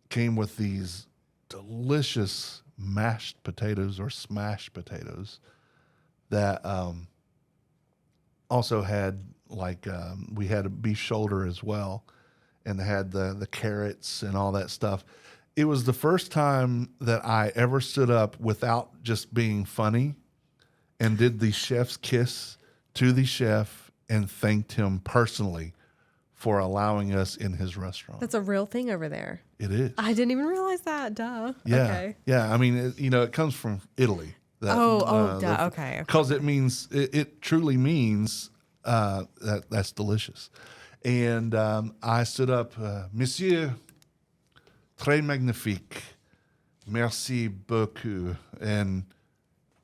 Came with these delicious mashed potatoes or smashed potatoes that also had we had a beef shoulder as well, and they had the carrots and all that stuff. It was the first time that I ever stood up without just being funny and did the chef's kiss to the chef and thanked him personally for allowing us in his restaurant. That's a real thing over there. It is. I didn't even realize that. Duh. Yeah. Okay. Yeah. I mean, it comes from Italy. Duh. Okay. Because it truly means that's delicious. And I stood up, Monsieur, très magnifique, merci beaucoup. And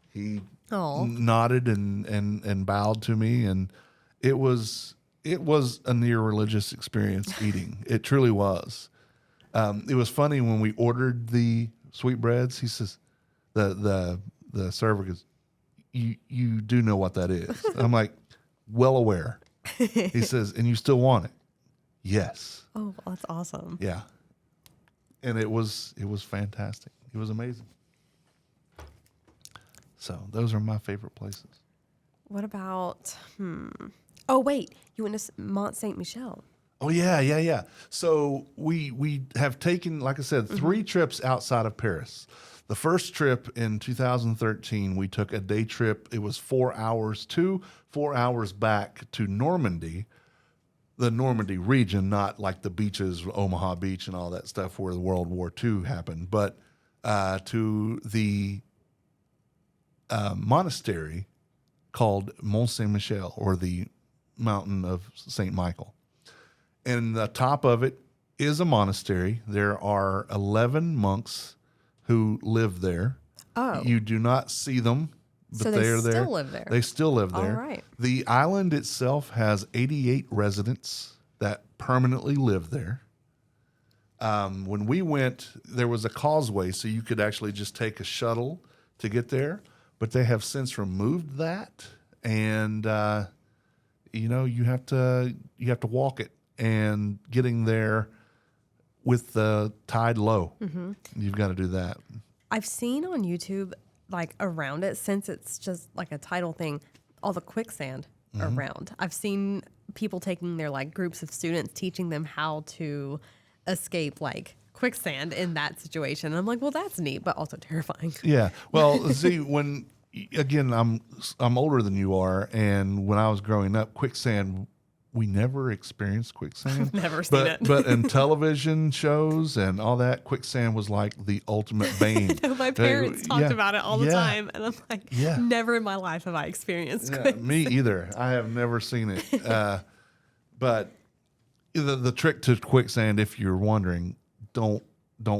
he nodded and bowed to me. And it was a near religious experience eating. It truly was. It was funny when we ordered the sweetbreads. He says, the server goes, you do know what that is. I'm like, well aware. He says, and you still want it? Yes. Oh, well, that's awesome. Yeah. and it was fantastic. It was amazing. So those are my favorite places. What about? Oh wait, you went to Mont Saint Michel. Oh yeah. So we have taken, like I said, 3 trips outside of Paris. The first trip in 2013, we took a day trip. It was 4 hours to 4 hours back to Normandy, the Normandy region, not like the beaches, Omaha Beach and all that stuff where the World War II happened, but to the monastery called Mont Saint Michel, or the Mountain of Saint Michael. And the top of it is a monastery. There are 11 monks who live there. Oh. You do not see them, but So they are there. still live there. They still live there. All right. The island itself has 88 residents that permanently live there. When we went, there was a causeway, so you could actually just take a shuttle to get there. But they have since removed that, and you have to walk it. And getting there with the tide low, you've got to do that. I've seen on YouTube, like around it, since it's just like a tidal thing, all the quicksand around. I've seen people taking their like groups of students, teaching them how to escape like quicksand in that situation. I'm like, well, that's neat, but also terrifying. Yeah. Well, see, again, I'm older than you are, and when I was growing up, quicksand. We never experienced quicksand. Never seen it. But in television shows and all that, quicksand was like the ultimate bane. I know my parents talked about it all the time, and I'm like, never in my life have I experienced quicksand. Me either. I have never seen it. But the trick to quicksand, if you're wondering, don't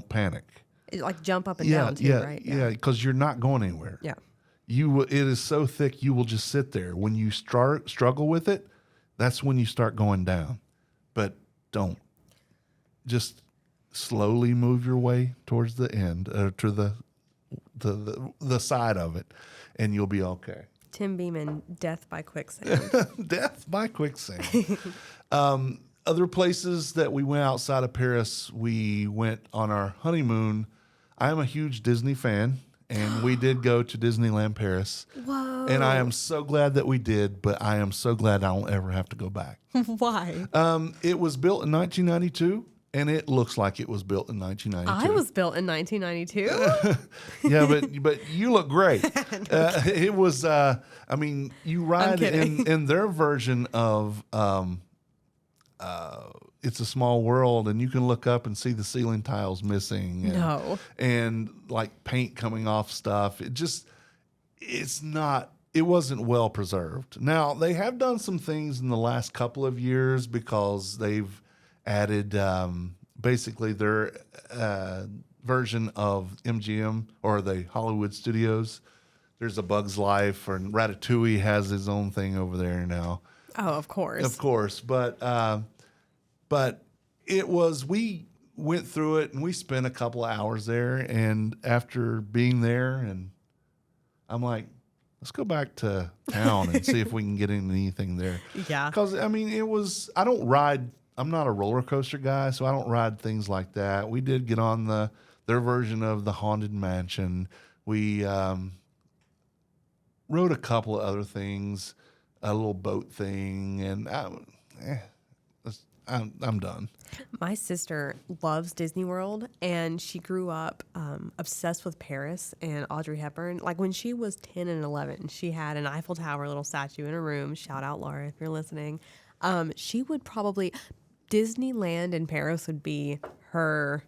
panic. Like jump up and down too, right? Yeah, because you're not going anywhere. Yeah. It is so thick, you will just sit there. When you struggle with it, that's when you start going down. But don't. Just slowly move your way towards the end, or to the side of it, and you'll be okay. Tim Beeman, Death by Quicksand. Death by quicksand. Other places that we went outside of Paris, we went on our honeymoon. I am a huge Disney fan. And we did go to Disneyland Paris. Whoa. And I am so glad that we did, but I am so glad I don't ever have to go back. Why? It was built in 1992, and it looks like it was built in 1992. I was built in 1992. Yeah, but you look great. It was, you ride in their version of It's a Small World, and you can look up and see the ceiling tiles missing. And like paint coming off stuff. It wasn't well preserved. Now, they have done some things in the last couple of years because they've added basically their version of MGM, or the Hollywood Studios. There's a Bug's Life, and Ratatouille has his own thing over there now. Oh, of course. Of course. But we went through it, and we spent a couple of hours there. And after being there, and I'm like, let's go back to town and see if we can get into anything there. Yeah. Because, I'm not a roller coaster guy, so I don't ride things like that. We did get on their version of the Haunted Mansion. We rode a couple of other things, a little boat thing, and I'm done. My sister loves Disney World, and she grew up obsessed with Paris and Audrey Hepburn. Like when she was 10 and 11, she had an Eiffel Tower little statue in her room. Shout out, Laura, if you're listening. She would probably, Disneyland in Paris would be her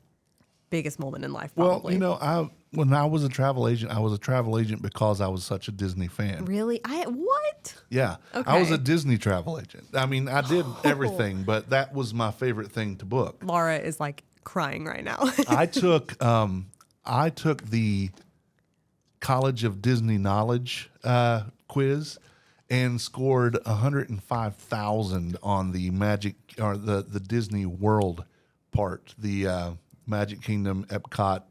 biggest moment in life, probably. Well, when I was a travel agent, I was a travel agent because I was such a Disney fan. Really? What? Yeah. Okay. I was a Disney travel agent. I mean, I did everything, but that was my favorite thing to book. Laura is like crying right now. I took the College of Disney Knowledge quiz and scored 105,000 on the Magic, or the Disney World part, the Magic Kingdom, Epcot,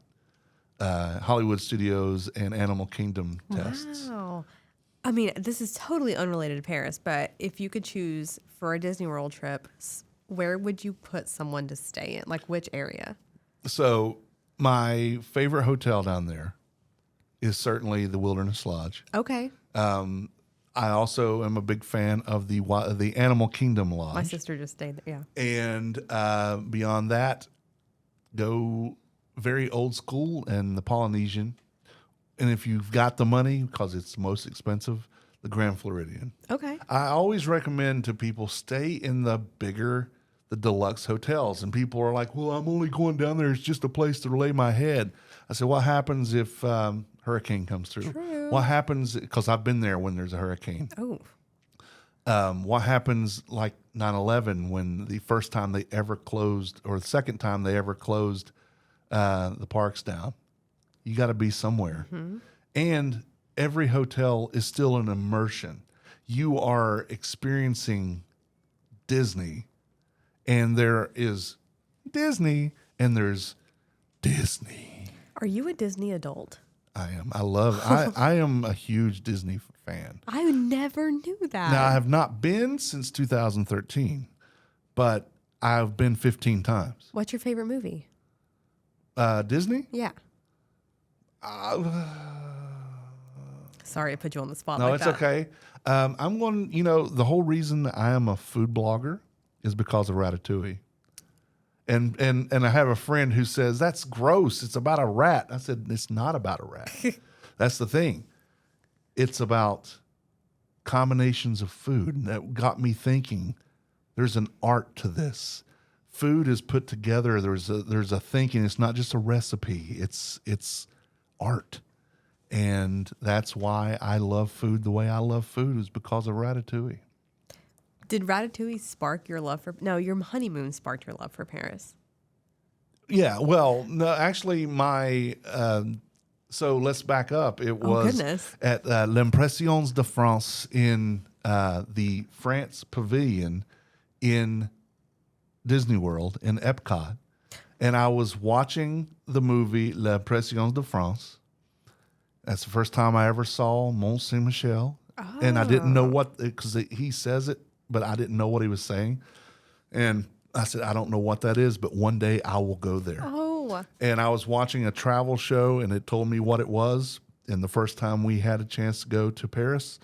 Hollywood Studios, and Animal Kingdom tests. Wow. I mean, this is totally unrelated to Paris, but if you could choose for a Disney World trip, where would you put someone to stay in? Like which area? So my favorite hotel down there is certainly the Wilderness Lodge. Okay. I also am a big fan of the Animal Kingdom Lodge. My sister just stayed there. Yeah. And beyond that, go very old school and the Polynesian. And if you've got the money, because it's the most expensive, the Grand Floridian. Okay. I always recommend to people stay in the deluxe hotels. And people are like, well, I'm only going down there. It's just a place to lay my head. I said, what happens if hurricane comes through? True. What happens, because I've been there when there's a hurricane. Oh. What happens like 9/11 when the first time they ever closed, or the second time they ever closed the parks down? You got to be somewhere. Mm-hmm. And every hotel is still an immersion. You are experiencing Disney, and there is Disney, and there's Disney. Are you a Disney adult? I am. I am a huge Disney fan. I never knew that. Now, I have not been since 2013, but I've been 15 times. What's your favorite movie? Disney? Yeah. Sorry, I put you on the spot. No, like it's that. okay. I'm going, the whole reason I am a food blogger is because of Ratatouille. And I have a friend who says, that's gross. It's about a rat. I said, it's not about a rat. That's the thing. It's about combinations of food. And that got me thinking, there's an art to this. Food is put together. There's a thinking. It's not just a recipe. It's art. And that's why I love food the way I love food, is because of Ratatouille. Did Ratatouille spark your love for... No, your honeymoon sparked your love for Paris. Yeah, well, no, actually, so let's back up. It was at L'Impressions de France in the France Pavilion in Disney World in Epcot. And I was watching the movie L'Impressions de France. That's the first time I ever saw Mont Saint Michel. Oh. And I didn't know what, because he says it, but I didn't know what he was saying. And I said, I don't know what that is, but one day I will go there. Oh. And I was watching a travel show, and it told me what it was. And the first time we had a chance to go to Paris,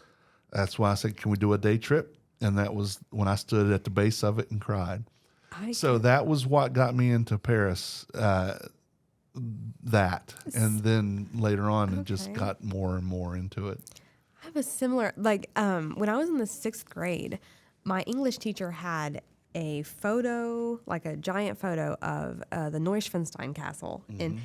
that's why I said, can we do a day trip? And that was when I stood at the base of it and cried. So that was what got me into Paris, and then later on, it just got more and more into it. I have a similar, when I was in the 6th grade, my English teacher had a photo, like a giant photo of the Neuschwanstein Castle. Mm-hmm.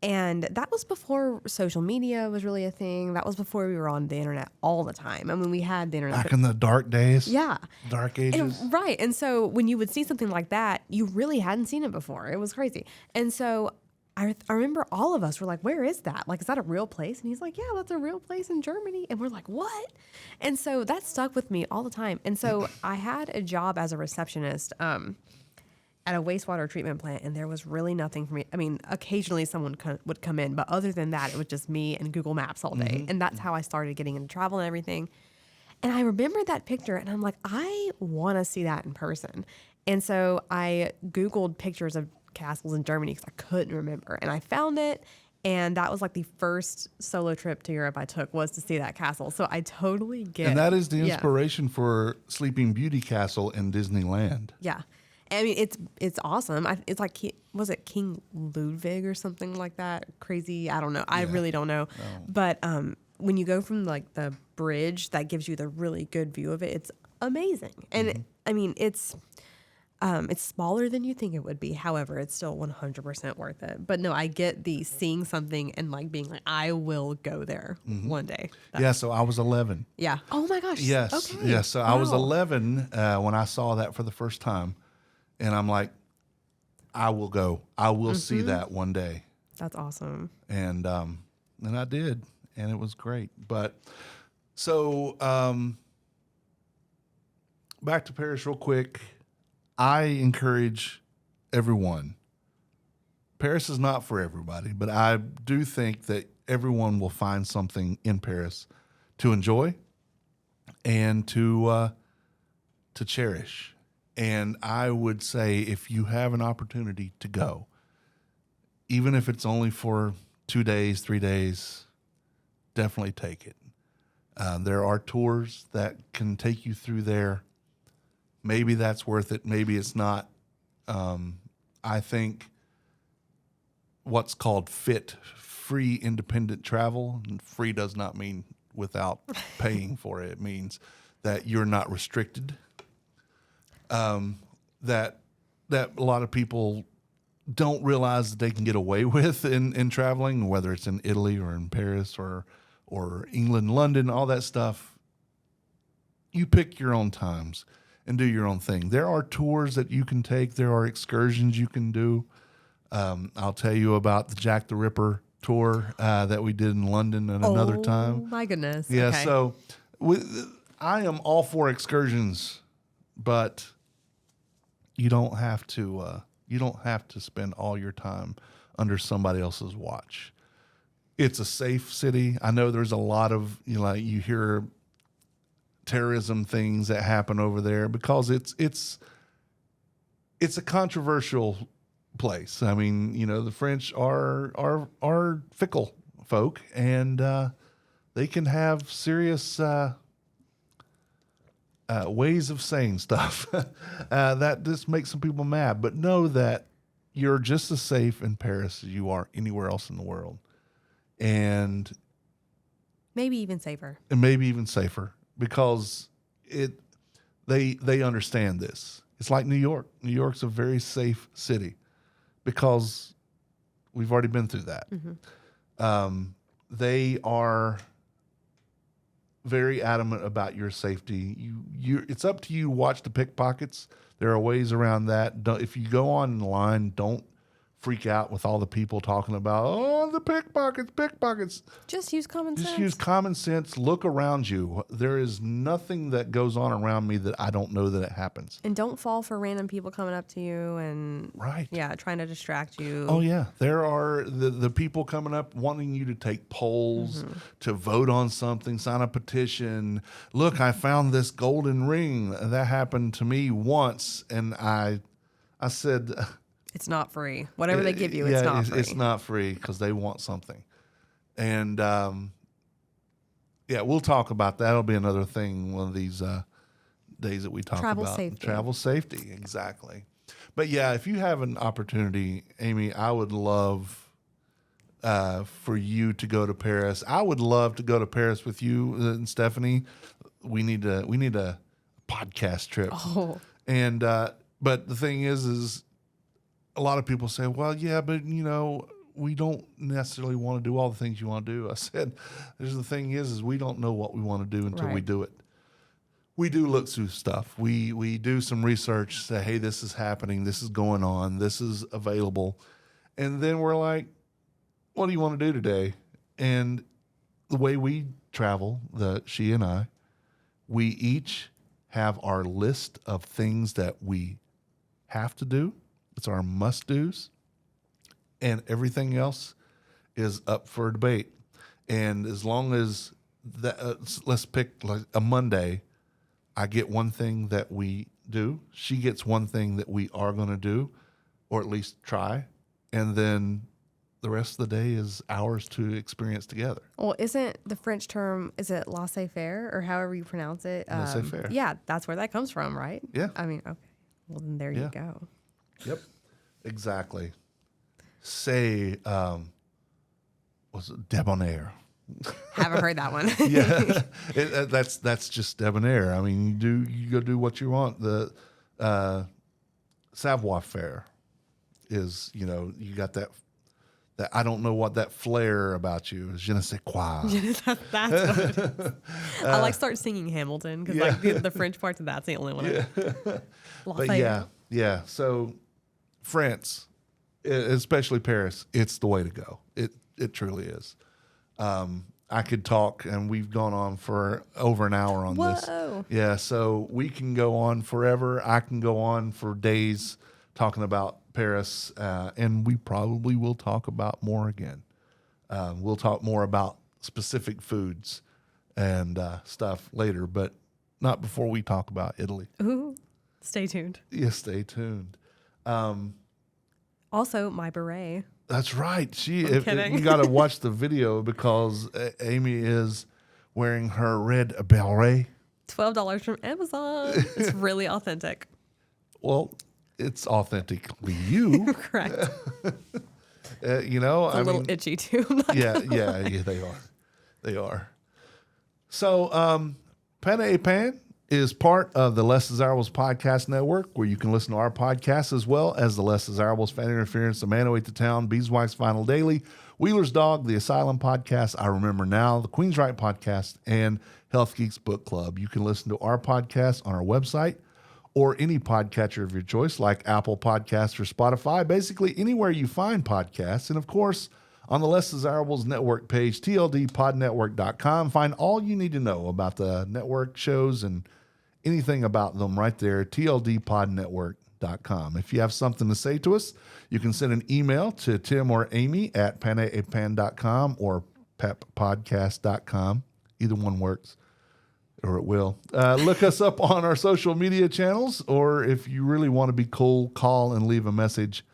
And that was before social media was really a thing. That was before we were on the internet all the time. I mean, we had the internet. Back in the dark days? Yeah. Dark ages? Right. And so when you would see something like that, you really hadn't seen it before. It was crazy. And so I remember all of us were like, where is that? Like, is that a real place? And he's like, yeah, that's a real place in Germany. And we're like, what? And so that stuck with me all the time. And so I had a job as a receptionist at a wastewater treatment plant, and there was really nothing for me. I mean, occasionally someone would come in, but other than that, it was just me and Google Maps all day. Mm-hmm. And that's how I started getting into travel and everything. And I remember that picture, and I'm like, I want to see that in person. And so I Googled pictures of castles in Germany because I couldn't remember, and I found it, and that was like the first solo trip to Europe I took, was to see that castle. So I totally get. And that is the inspiration for Sleeping Beauty Castle in Disneyland. Yeah, I mean it's awesome. It's like, was it King Ludwig or something like that? Crazy, I don't know. I really don't know. No. But when you go from like the bridge that gives you the really good view of it, it's amazing. And I mean it's smaller than you think it would be. However, it's still 100% worth it. But no, I get the seeing something and like being like, I will go there one day. So I was 11. Yeah. Oh my gosh. Yes. Okay. Yes. So I was 11 when I saw that for the first time. And I'm like, I will go. I will see that one day. That's awesome. And I did. And it was great. But so back to Paris real quick. I encourage everyone. Paris is not for everybody, but I do think that everyone will find something in Paris to enjoy and to cherish. And I would say, if you have an opportunity to go, even if it's only for 2 days, 3 days, definitely take it. There are tours that can take you through there. Maybe that's worth it. Maybe it's not. I think what's called free independent travel, and free does not mean without paying for it. It means that you're not restricted. That a lot of people don't realize that they can get away with in traveling, whether it's in Italy or in Paris or England, London, all that stuff. You pick your own times and do your own thing. There are tours that you can take. There are excursions you can do. I'll tell you about the Jack the Ripper tour that we did in London at another time. Oh my goodness. Yeah, Okay. so I am all for excursions, but you don't have to spend all your time under somebody else's watch. It's a safe city. I know there's a lot of you hear terrorism things that happen over there because it's a controversial place. I mean, the French are fickle folk, and they can have serious ways of saying stuff that just makes some people mad. But know that you're just as safe in Paris as you are anywhere else in the world, and maybe even safer. Because they understand this. It's like New York. New York's a very safe city because we've already been through that. Mm-hmm. They are very adamant about your safety. It's up to you to watch the pickpockets. There are ways around that. If you go online, don't freak out with all the people talking about, oh, the pickpockets. Just use common sense. Just use common sense. Look around you. There is nothing that goes on around me that I don't know that it happens. And don't fall for random people coming up to you and Right. Yeah, trying to distract you. Oh yeah, there are the people coming up wanting you to take polls, to vote on something, sign a petition. Look, I found this golden ring. That happened to me once, and I said, It's not free. Whatever they give you, it's not free. It's not free because they want something. And we'll talk about that. That'll be another thing one of these days that we talk Travel about. safety. Travel safety, exactly. But yeah, if you have an opportunity, Amy, I would love for you to go to Paris. I would love to go to Paris with you and Stephanie. We need a podcast trip. Oh. And but the thing is a lot of people say, well, yeah, but we don't necessarily want to do all the things you want to do. I said, the thing is we don't know what we want to do until we do it. We do look through stuff. We do some research, say, hey, this is happening, this is going on, this is available. And then we're like, what do you want to do today? And the way we travel, she and I, we each have our list of things that we have to do. It's our must-dos, and everything else is up for debate. And as long as let's pick like a Monday, I get one thing that we do. She gets one thing that we are going to do, or at least try, and then the rest of the day is ours to experience together. Well, isn't the French term, is it laissez-faire or however you pronounce it? Laissez-faire. Yeah, that's where that comes from, right? Yeah. I mean, okay. Well, then there you go. Yep, exactly. Say, was it debonair? Haven't heard that one. Yeah, that's just debonair. I mean, you go do what you want. The savoir-faire is, you got that I don't know what that flair about you is. Je ne sais quoi. That's what I like start singing Hamilton because like the French parts of that's the only one. Yeah. But yeah. So France, especially Paris, it's the way to go. It truly is. I could talk, and we've gone on for over an hour on this. Yeah, so we can go on forever. I can go on for days talking about Paris, and we probably will talk about more again. We'll talk more about specific foods and stuff later, but not before we talk about Italy. Ooh, stay tuned. Yeah, stay tuned. Also, my beret. That's right. kidding. You got to watch the video because Amy is wearing her red beret. $12 from Amazon. It's really authentic. Well, it's authentically you. Correct. You know, It's a little itchy too. Yeah, they are. They are. So, Pane is part of the Less Desirables Podcast Network, where you can listen to our podcast as well as the Less Desirables, Fan Interference, The Man Who Ate the Town, Beeswax Final Daily, Wheeler's Dog, The Asylum Podcast, I Remember Now, The Queen's Right Podcast, and Health Geeks Book Club. You can listen to our podcast on our website or any podcatcher of your choice, like Apple Podcasts or Spotify, basically anywhere you find podcasts. And of course, on the Less Desirables Network page, tldpodnetwork.com, find all you need to know about the network shows and anything about them right there, tldpodnetwork.com. If you have something to say to us, you can send an email to Tim or Amy at paneapan.com or peppodcast.com. Either one works, or it will. Look us up on our social media channels, or if you really want to be cool, call and leave a message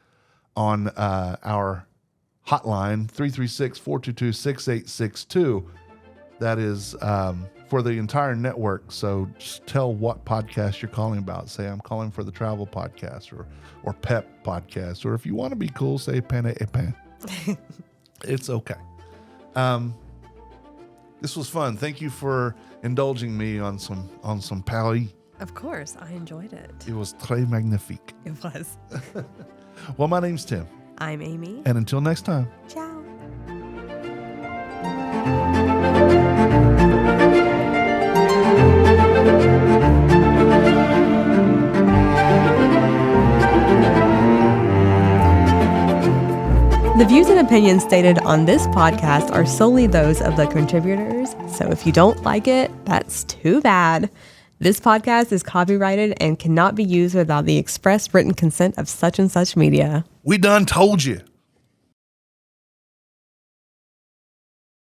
on our hotline, 336-422-6862. That is for the entire network. So just tell what podcast you're calling about. Say, I'm calling for the travel podcast or pep podcast. Or if you want to be cool, say Pane e Pan. It's okay. This was fun. Thank you for indulging me on some Paris. Of course, I enjoyed it. It was très magnifique. It was. Well, my name's Tim. I'm Amy. And until next time. Ciao. The views and opinions stated on this podcast are solely those of the contributors, so if you don't like it, that's too bad. This podcast is copyrighted and cannot be used without the express written consent of such and such media. We done told you.